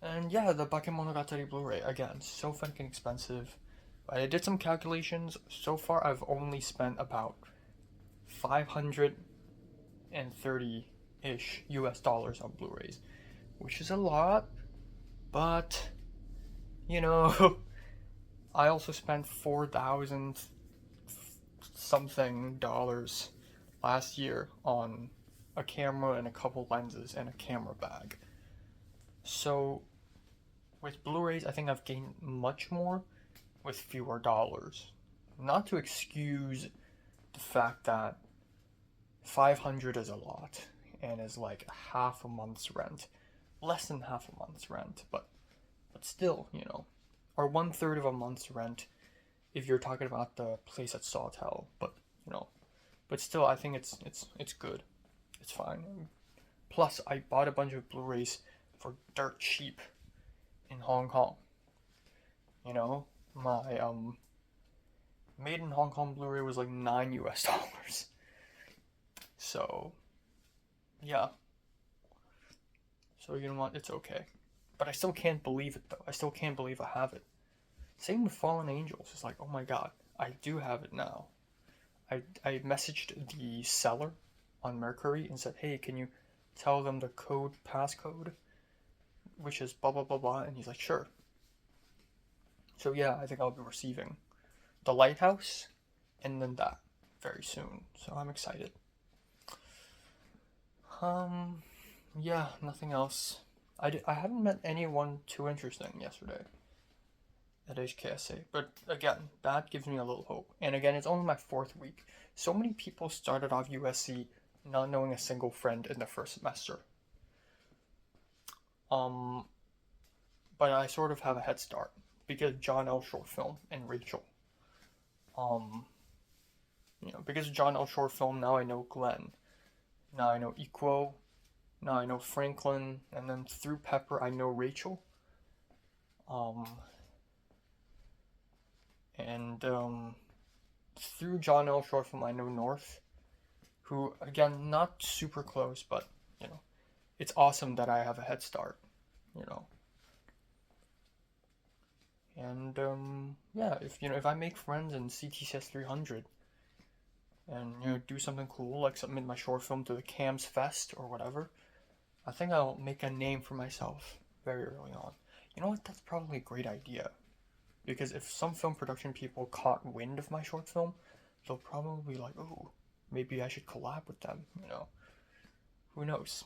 Speaker 1: And yeah, the Bakemonogatari Blu-ray again, so fucking expensive. I did some calculations. So far, I've only spent about 530-ish US dollars on Blu-rays, which is a lot, but you know, I also spent 4,000 something dollars last year on a camera and a couple lenses and a camera bag. So with Blu-rays, I think I've gained much more with fewer dollars. Not to excuse the fact that 500 is a lot and is like half a month's rent, less than half a month's rent, but still, you know, or 1/3 of a month's rent if you're talking about the place at Sawtell, but you know, but still, I think it's good, it's fine. Plus, I bought a bunch of Blu-rays for dirt cheap in Hong Kong. You know, my made in Hong Kong Blu-ray was like $9. So yeah, so you know what, it's okay. But I still can't believe it though. I still can't believe I have it. Same with Fallen Angels. It's like, oh my god, I do have it now. I messaged the seller on Mercury and said, hey, can you tell them the passcode, which is blah blah blah blah, and he's like, sure. So yeah, I think I'll be receiving The Lighthouse and then that very soon. So I'm excited. Yeah, nothing else. I haven't met anyone too interesting yesterday at HKSA, but again, that gives me a little hope. And again, it's only my 4th week. So many people started off USC not knowing a single friend in the first semester. But I sort of have a head start because John L. Short Film and Rachel. You know, because of John L. Short Film, now I know Glenn. Now I know Equo. Now I know Franklin, and then through Pepper I know Rachel. Um, and through John L. Short Film I know North, who again not super close, but you know, it's awesome that I have a head start, you know. And yeah, if I make friends in CTCS 300 and do something cool like submit my short film to the Cams Fest or whatever, I think I'll make a name for myself very early on. You know what? That's probably a great idea. Because if some film production people caught wind of my short film, they'll probably be like, oh, maybe I should collab with them. Who knows?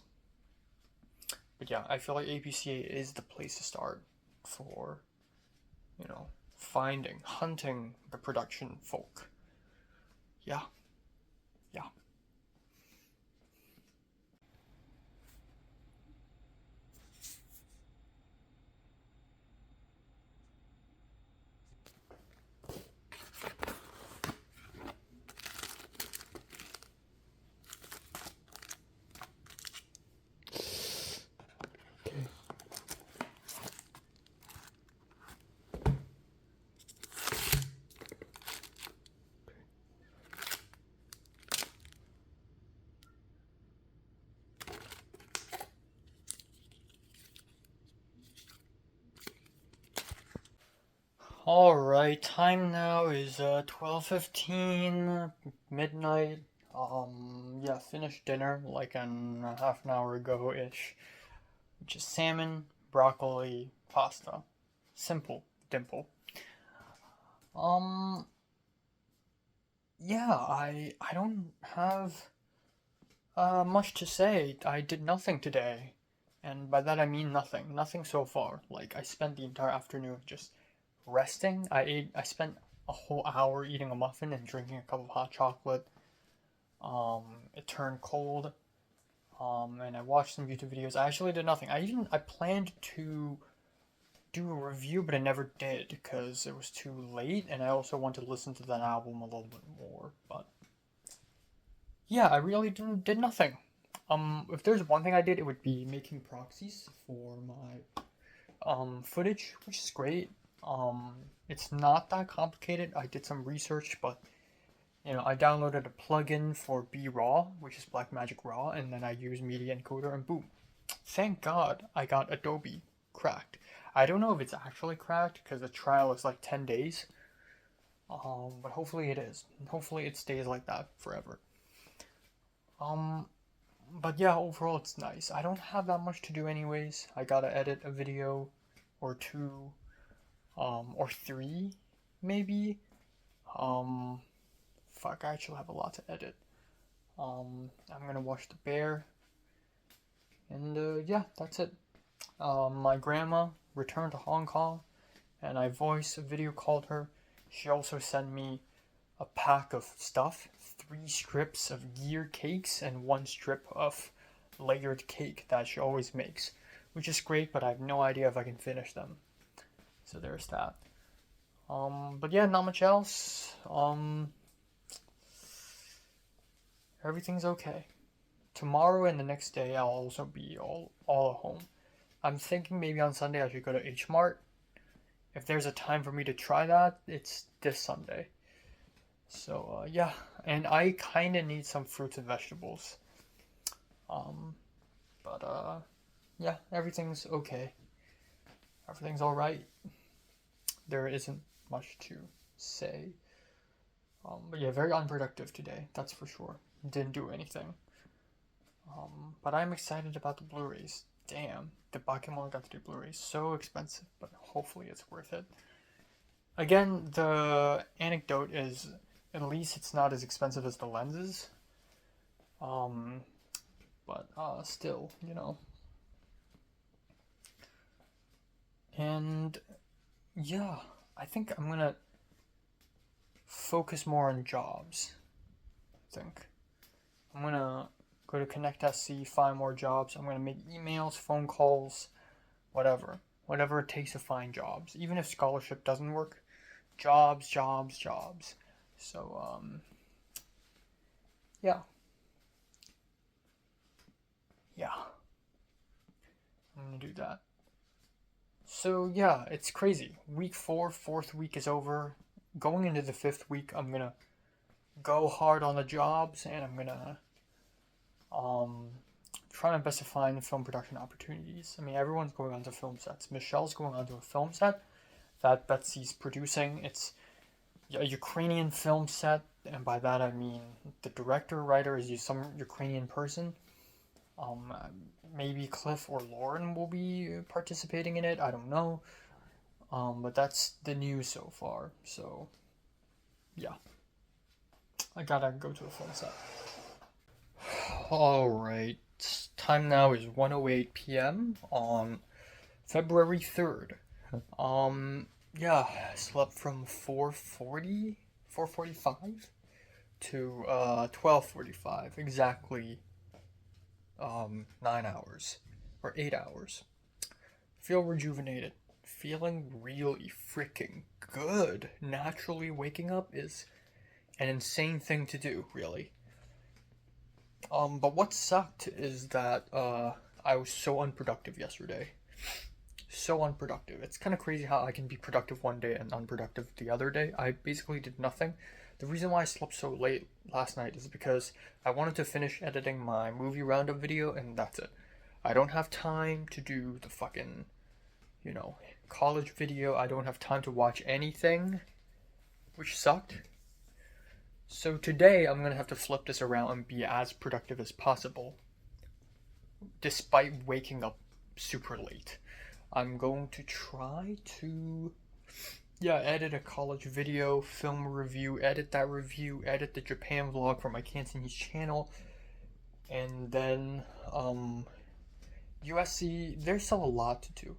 Speaker 1: But yeah, I feel like APCA is the place to start for, hunting the production folk. Yeah, yeah. Alright, time now is 12:15 midnight. Yeah, finished dinner like an half an hour ago ish, which is salmon, broccoli, pasta. Simple, dimple. Um, yeah, I don't have much to say. I did nothing today, and by that I mean nothing. Nothing so far. Like I spent the entire afternoon just resting. I spent a whole hour eating a muffin and drinking a cup of hot chocolate. It turned cold. And I watched some YouTube videos. I actually did nothing. I planned to do a review, but I never did because it was too late, and I also wanted to listen to that album a little bit more. But yeah, I really did nothing. If there's one thing I did, it would be making proxies for my footage, which is great. It's not that complicated. I did some research, but I downloaded a plugin for BRAW, which is Blackmagic Raw, and then I use Media Encoder, and boom. Thank God I got Adobe cracked. I don't know if it's actually cracked because the trial is like 10 days. But hopefully it is. Hopefully it stays like that forever. Um, but yeah, overall it's nice. I don't have that much to do anyways. I gotta edit a video or two, or three, maybe. Um, Fuck, I actually have a lot to edit. I'm gonna watch The Bear, and yeah, that's it. My grandma returned to Hong Kong, and I video called her. She also sent me a pack of stuff, 3 strips of gear cakes and 1 strip of layered cake that she always makes, which is great, but I have no idea if I can finish them. So there's that. But yeah, not much else. Everything's okay. Tomorrow and the next day I'll also be all at home. I'm thinking maybe on Sunday I should go to H Mart. If there's a time for me to try that, it's this Sunday. So yeah, and I kind of need some fruits and vegetables. Um, but yeah, everything's okay. Everything's all right. There isn't much to say. But yeah, very unproductive today. That's for sure. Didn't do anything. But I'm excited about the Blu-rays. Damn, the Pokemon got to do Blu-rays. So expensive, but hopefully it's worth it. Again, the anecdote is at least it's not as expensive as the lenses. But still, And yeah, I think I'm gonna focus more on jobs. I think I'm gonna go to Connect SC, find more jobs. I'm gonna make emails, phone calls, whatever it takes to find jobs. Even if scholarship doesn't work, jobs. So yeah. gonna do that. So yeah, it's crazy. Week 4, fourth week is over. Going into the 5th week, I'm gonna go hard on the jobs, and I'm gonna um try my best to find film production opportunities. I mean, everyone's going onto film sets. Michelle's going onto a film set that Betsy's producing. It's a Ukrainian film set, and by that I mean the director, writer is some Ukrainian person. Um, Maybe Cliff or Lauren will be participating in it. I don't know. But that's the news so far. So, yeah, I gotta go to a film set. All right, time now is 1:08 p.m. on February 3rd. Yeah, I slept from 4:45 to 12:45, exactly 9 hours or 8 hours. Feel rejuvenated, feeling really freaking good. Naturally waking up is an insane thing to do, really. But what sucked is that I was so unproductive yesterday. So unproductive. It's kind of crazy how I can be productive one day and unproductive the other day. I basically did nothing. The reason why I slept so late last night is because I wanted to finish editing my movie roundup video, and that's it. I don't have time to do the fucking, college video. I don't have time to watch anything, which sucked. So today I'm gonna have to flip this around and be as productive as possible, despite waking up super late. I'm going to try to, edit a college video, film a review, edit that review, edit the Japan vlog for my Cantonese channel, and then, USC, there's still a lot to do.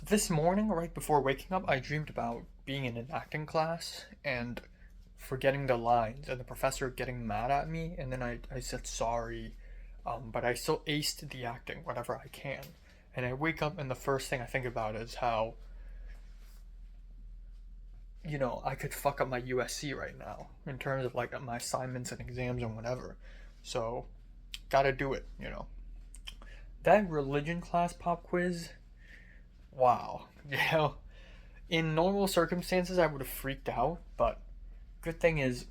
Speaker 1: This morning, right before waking up, I dreamed about being in an acting class and forgetting the lines and the professor getting mad at me, and then I said sorry, but I still aced the acting whatever I can. And I wake up and the first thing I think about is how, I could fuck up my USC right now in terms of like my assignments and exams and whatever. So, gotta do it. That religion class pop quiz, wow. In normal circumstances, I would have freaked out, but good thing is,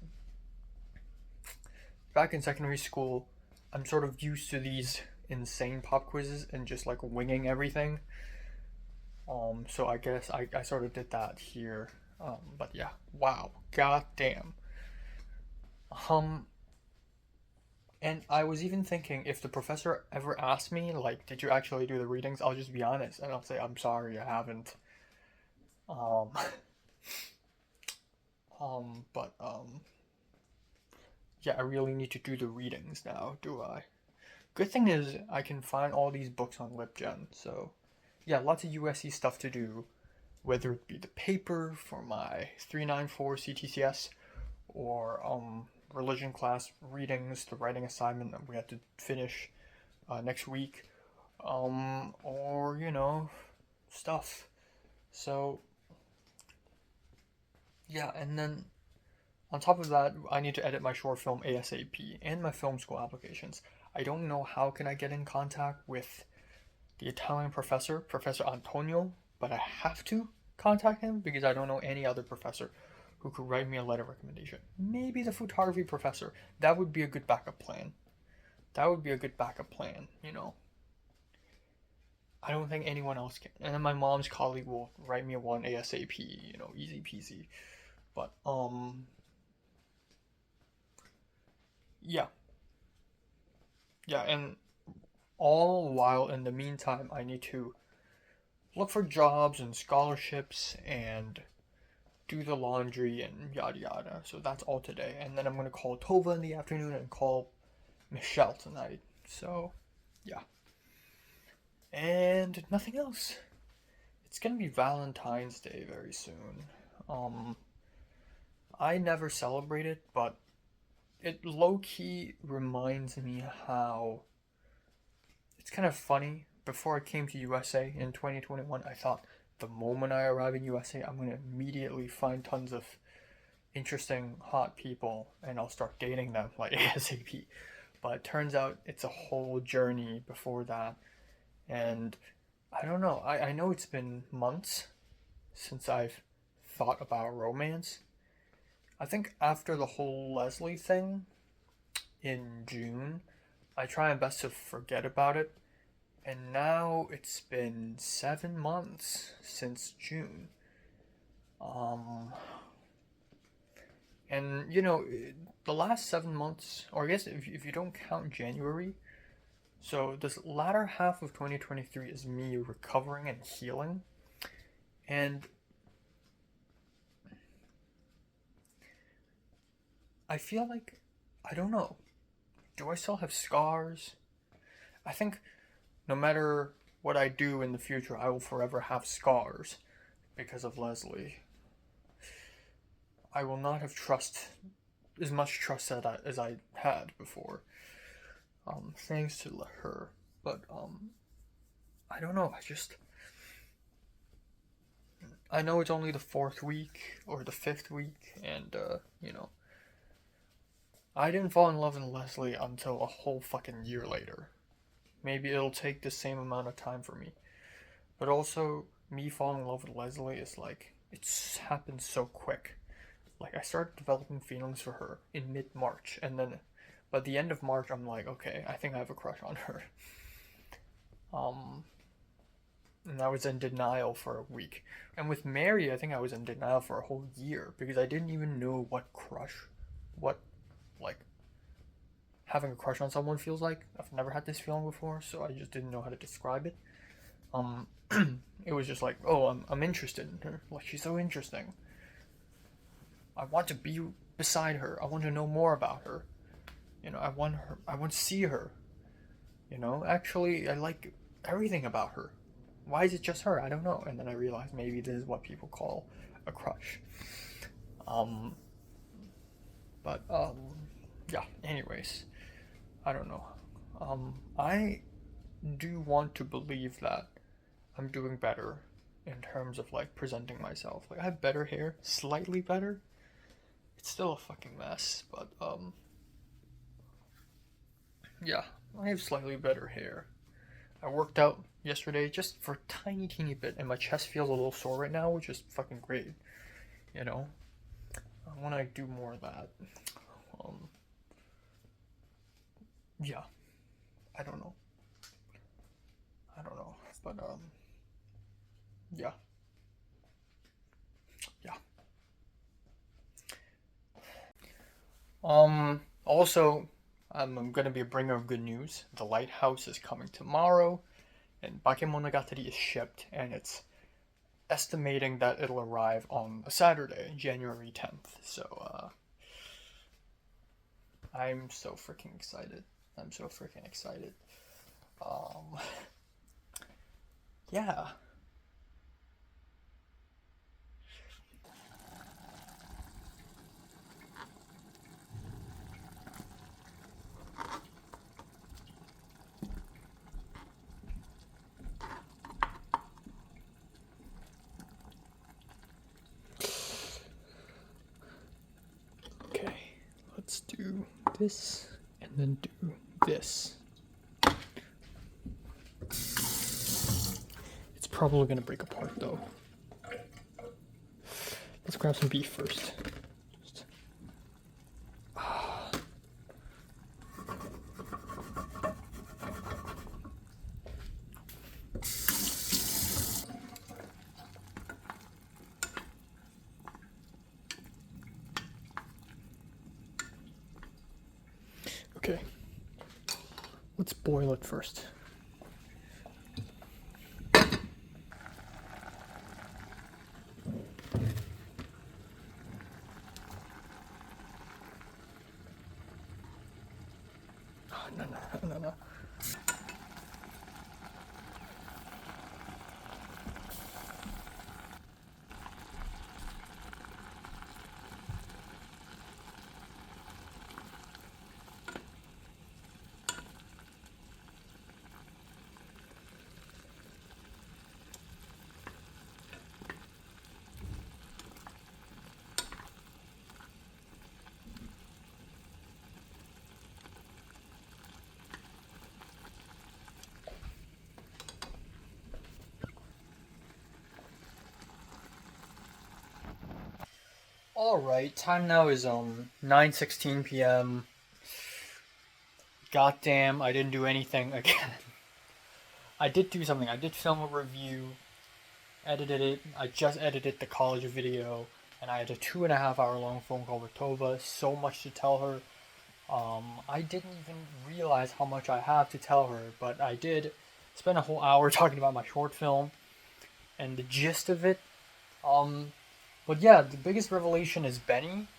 Speaker 1: back in secondary school, I'm sort of used to these insane pop quizzes and just like winging everything. So I guess I sort of did that here. But yeah, wow, goddamn. And I was even thinking if the professor ever asked me, like, did you actually do the readings? I'll just be honest and I'll say, I'm sorry, I haven't. Um, yeah, I really need to do the readings now, do I? Good thing is I can find all these books on LibGen, so yeah, lots of USC stuff to do, whether it be the paper for my 394 CTCS or religion class readings, the writing assignment that we have to finish next week, or stuff. So yeah, and then on top of that, I need to edit my short film ASAP and my film school applications. I don't know how can I get in contact with the Italian professor, Professor Antonio, but I have to contact him because I don't know any other professor who could write me a letter of recommendation. Maybe the photography professor. That would be a good backup plan. I don't think anyone else can. And then my mom's colleague will write me one ASAP, easy peasy. But, yeah. Yeah, and all while in the meantime, I need to look for jobs and scholarships and do the laundry and yada yada. So that's all today. And then I'm going to call Tova in the afternoon and call Michelle tonight. So, yeah. And nothing else. It's going to be Valentine's Day very soon. I never celebrate it, but it low-key reminds me how it's kind of funny. Before I came to USA in 2021, I thought the moment I arrive in USA, I'm going to immediately find tons of interesting, hot people and I'll start dating them like ASAP. but it turns out it's a whole journey before that. And I don't know. I know it's been months since I've thought about romance. I think after the whole Leslie thing in June, I try my best to forget about it. And now it's been 7 months since June. Um, and the last 7 months, or I guess if you don't count January, so this latter half of 2023 is me recovering and healing. And I feel like, I don't know, do I still have scars? I think no matter what I do in the future, I will forever have scars because of Leslie. I will not have as much trust as I had before, thanks to her. But I don't know. I know it's only the 4th week or the 5th week, and I didn't fall in love with Leslie until a whole fucking year later. Maybe it'll take the same amount of time for me, but also me falling in love with Leslie is like it's happened so quick. Like I started developing feelings for her in mid-March, and then by the end of March, I'm like, okay, I think I have a crush on her. And I was in denial for a week. And with Mary, I think I was in denial for a whole year because I didn't even know what like having a crush on someone feels like. I've never had this feeling before, so I just didn't know how to describe it. It was just like, oh, I'm interested in her. Like she's so interesting. I want to be beside her. I want to know more about her. I want her. I want to see her. Actually, I like everything about her. Why is it just her? I don't know. And then I realized maybe this is what people call a crush. But yeah. Anyways, I don't know. I do want to believe that I'm doing better in terms of like presenting myself. Like I have better hair, slightly better. It's still a fucking mess, but yeah, I have slightly better hair. I worked out yesterday just for a tiny teeny bit, and my chest feels a little sore right now, which is fucking great. I want to do more of that. Yeah, I don't know, but yeah, yeah. Also, I'm gonna be a bringer of good news. The Lighthouse is coming tomorrow, and Bakemonogatari is shipped, and it's estimating that it'll arrive on a Saturday, January 10th. So, I'm so freaking excited. Um, yeah. Okay, let's do this and then do this. It's probably gonna break apart though. Let's grab some beef first. Okay, let's boil it first. Oh, no. Alright, time now is 9:16 p.m. Goddamn, I didn't do anything again. I did do something. I did film a review, edited it. I just edited the college video, and I had a 2.5 hour long phone call with Tova. So much to tell her. I didn't even realize how much I have to tell her, but I did spend a whole hour talking about my short film and the gist of it. But yeah, the biggest revelation is Benny.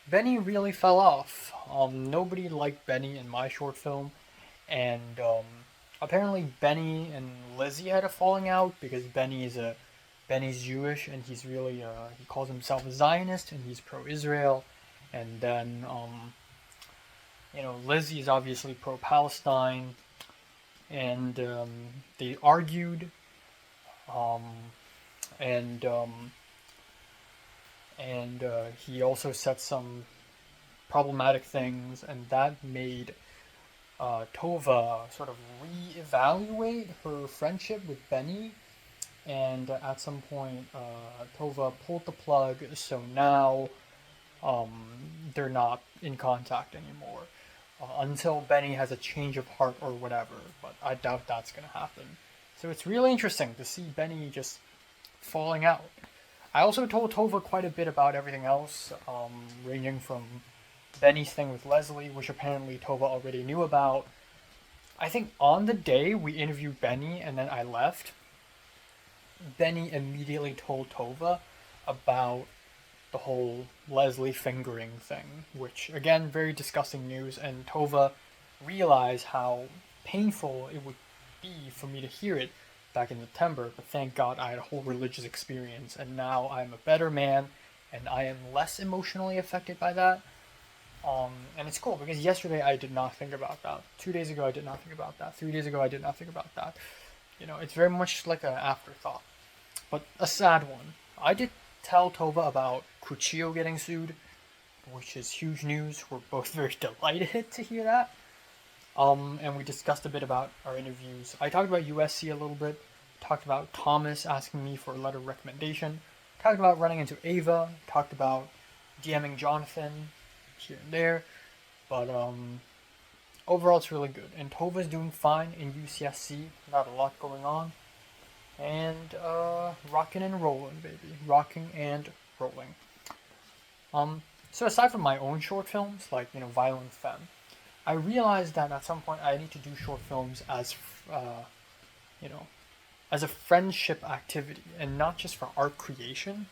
Speaker 1: Benny really fell off. Nobody liked Benny in my short film, and apparently Benny and Lizzie had a falling out because Benny's Jewish and he's really he calls himself a Zionist and he's pro-Israel, and then Lizzie is obviously pro-Palestine, and they argued, um, and he also said some problematic things, and that made Tova sort of reevaluate her friendship with Benny. And at some point, Tova pulled the plug, so now um, they're not in contact anymore until Benny has a change of heart or whatever. But I doubt that's going to happen. So it's really interesting to see Benny just falling out. I also told Tova quite a bit about everything else, ranging from Benny's thing with Leslie, which apparently Tova already knew about. I think on the day we interviewed Benny and then I left, Benny immediately told Tova about the whole Leslie fingering thing, which, again, very disgusting news, and Tova realized how painful it would be for me to hear it back in September, but thank God I had a whole religious experience, and now I'm a better man, and I am less emotionally affected by that. And it's cool because yesterday I did not think about that. 2 days ago I did not think about that. 3 days ago I did not think about that. It's very much like an afterthought. But a sad one. I did tell Tova about Cuchillo getting sued, which is huge news. We're both very delighted to hear that. And we discussed a bit about our interviews. I talked about USC a little bit. Talked about Thomas asking me for a letter of recommendation. Talked about running into Ava. Talked about DMing Jonathan here and there. But overall, it's really good. And Tova's doing fine in UCSC. Not a lot going on. And rocking and rolling, baby. Rocking and rolling. So aside from my own short films, like, Violent Femme, I realized that at some point I need to do short films as, as a friendship activity and not just for art creation.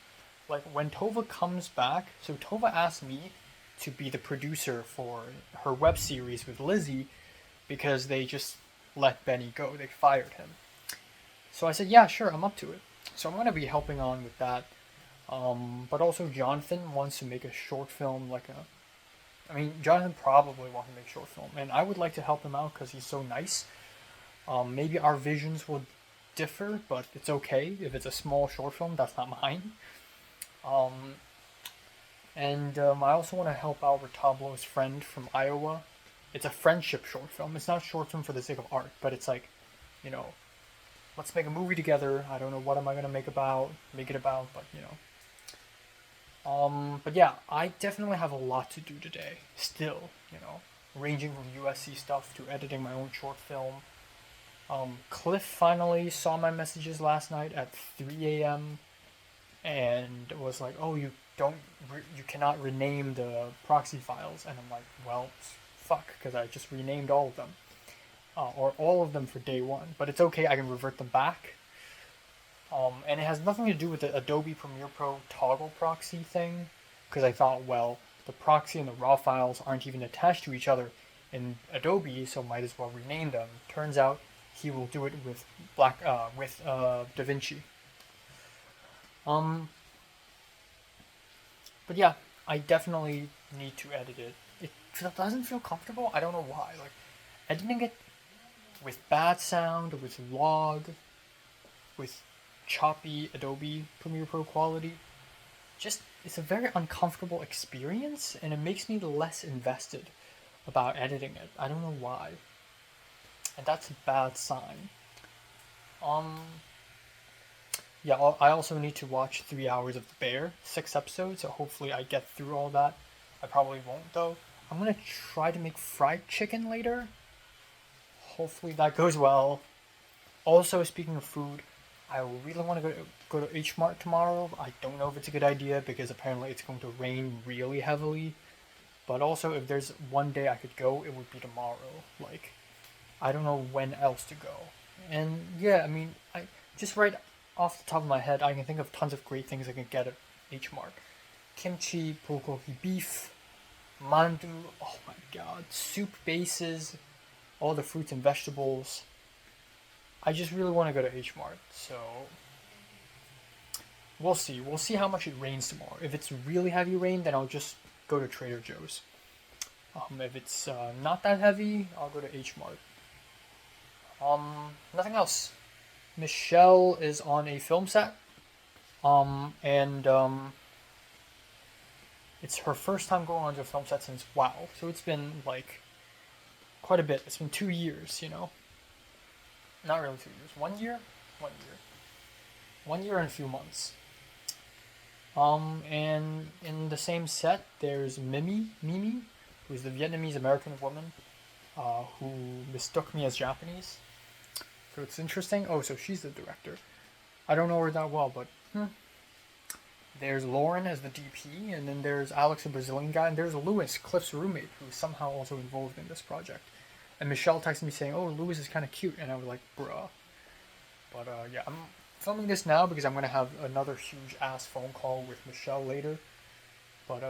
Speaker 1: Like when Tova comes back, so Tova asked me to be the producer for her web series with Lizzie because they just let Benny go. They fired him. So I said, yeah, sure, I'm up to it. So I'm going to be helping on with that. But also Jonathan wants to make a short film, Jonathan probably wants to make a short film, and I would like to help him out because he's so nice. Maybe our visions will differ, but it's okay. If it's a small short film, that's not mine. I also want to help out Retablo's friend from Iowa. It's a friendship short film. It's not a short film for the sake of art, but it's like, let's make a movie together. I don't know what am I going to make it about, but But yeah, I definitely have a lot to do today, still, ranging from USC stuff to editing my own short film. Cliff finally saw my messages last night at 3 a.m. and was like, oh, you cannot rename the proxy files. And I'm like, well, fuck, because I just renamed all of them. Or all of them for day one. But it's okay, I can revert them back. And it has nothing to do with the Adobe Premiere Pro toggle proxy thing, because I thought, well, the proxy and the raw files aren't even attached to each other in Adobe, so might as well rename them. Turns out he will do it with DaVinci. But yeah, I definitely need to edit it. It doesn't feel comfortable. I don't know why. Like editing it with bad sound, with log, with choppy Adobe Premiere Pro quality, just it's a very uncomfortable experience, and it makes me less invested about editing it. I don't know why, and that's a bad sign. Yeah, I also need to watch 3 hours of The Bear, 6 episodes, so hopefully I get through all that. I probably won't though. I'm gonna try to make fried chicken later. Hopefully that goes well. Also, speaking of food, I really want to go to H Mart tomorrow. I don't know if it's a good idea because apparently it's going to rain really heavily. But also, if there's one day I could go, it would be tomorrow. Like, I don't know when else to go. And yeah, I mean, I just right off the top of my head, I can think of tons of great things I can get at H Mart. Kimchi, bulgogi beef, mandu. Oh my god, soup bases, all the fruits and vegetables. I just really want to go to H Mart, so we'll see. We'll see how much it rains tomorrow. If it's really heavy rain, then I'll just go to Trader Joe's. If it's not that heavy, I'll go to H Mart. Nothing else. Michelle is on a film set. And it's her first time going onto a film set since wow. So it's been like quite a bit. It's been 2 years, you know. Not really 2 years. 1 year? 1 year. 1 year and a few months. And in the same set, there's Mimi, who's the Vietnamese American woman, who mistook me as Japanese. So it's interesting. Oh, so she's the director. I don't know her that well, but there's Lauren as the DP, and then there's Alex, a Brazilian guy, and there's Lewis, Cliff's roommate, who's somehow also involved in this project. And Michelle texted me saying, "Oh, Lewis is kind of cute," and I was like, "Bruh." But yeah, I'm filming this now because I'm gonna have another huge ass phone call with Michelle later. But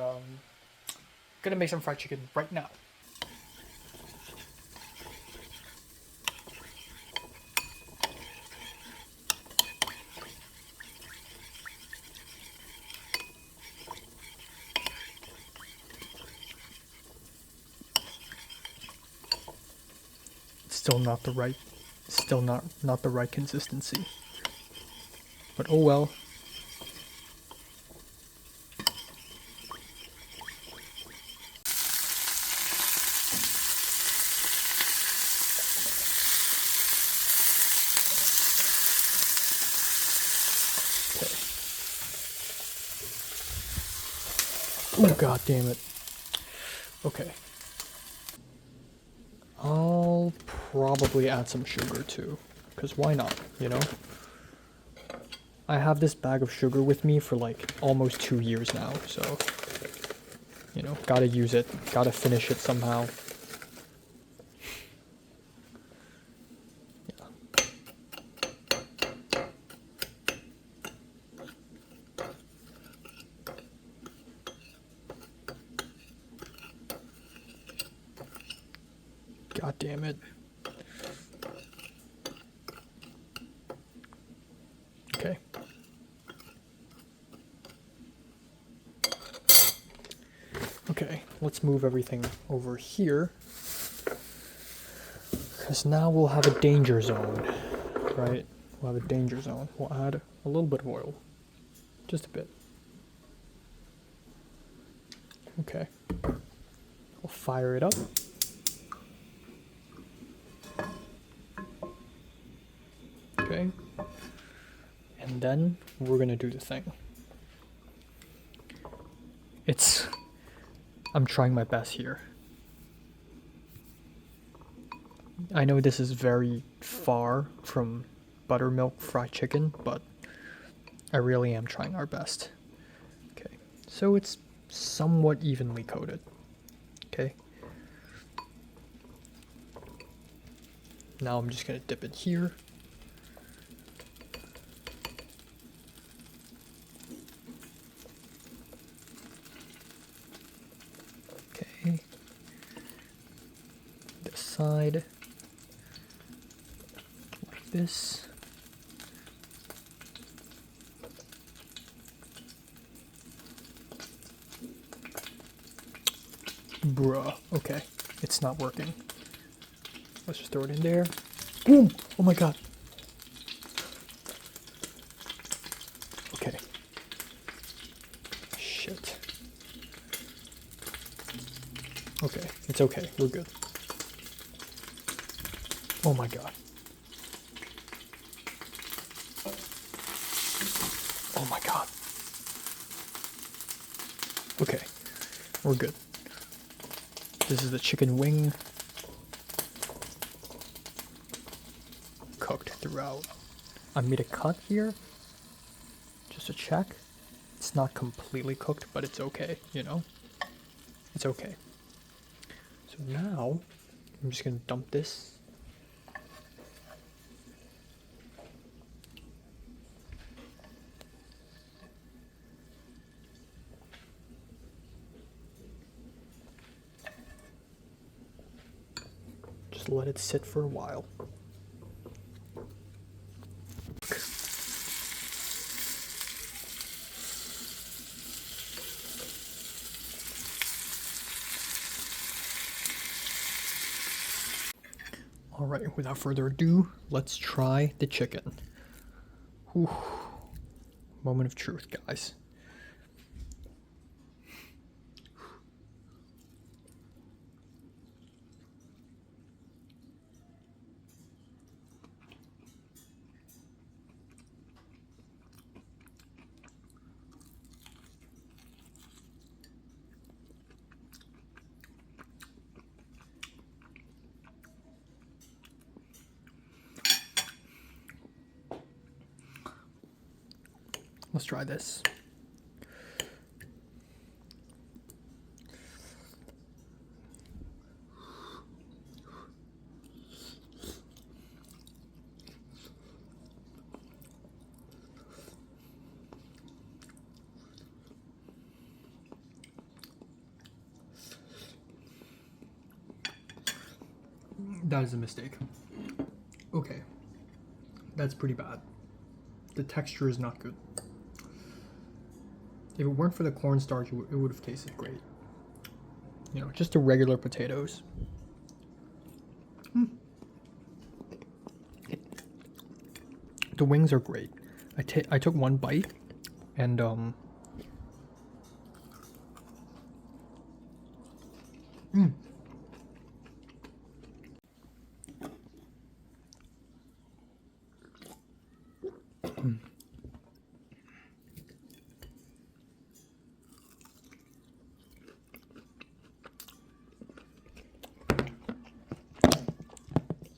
Speaker 1: gonna make some fried chicken right now. Still not the right, still not the right consistency. But oh well. Oh god damn it. Okay. I'll probably add some sugar too, because why not, you know? I have this bag of sugar with me for like almost 2 years now, so, you know, gotta use it, gotta finish it somehow. Yeah. God damn it. Okay. Okay, let's move everything over here. Because now we'll have a danger zone, right? We'll have a danger zone. We'll add a little bit of oil. Just a bit. Okay. We'll fire it up. Okay. And then we're gonna do the thing. I'm trying my best here. I know this is very far from buttermilk fried chicken, but I really am trying our best. Okay, so it's somewhat evenly coated. Okay. Now I'm just gonna dip it here. Okay. This side. Like this. Bruh. Okay. It's not working. Let's just throw it in there. Boom! Oh my god. Okay. Shit. Okay. It's okay. We're good. Oh my god. Oh my god. Okay, we're good. This is the chicken wing. Cooked throughout. I made a cut here just to check. It's not completely cooked, but it's okay, you know? It's okay. So now, I'm just gonna dump this. Just let it sit for a while. Alright, without further ado, let's try the chicken. Whew. Moment of truth, guys. Let's try this. That is a mistake. Okay. That's pretty bad. The texture is not good. If it weren't for the cornstarch, it would have tasted great. You know, just the regular potatoes. The wings are great. I took one bite, and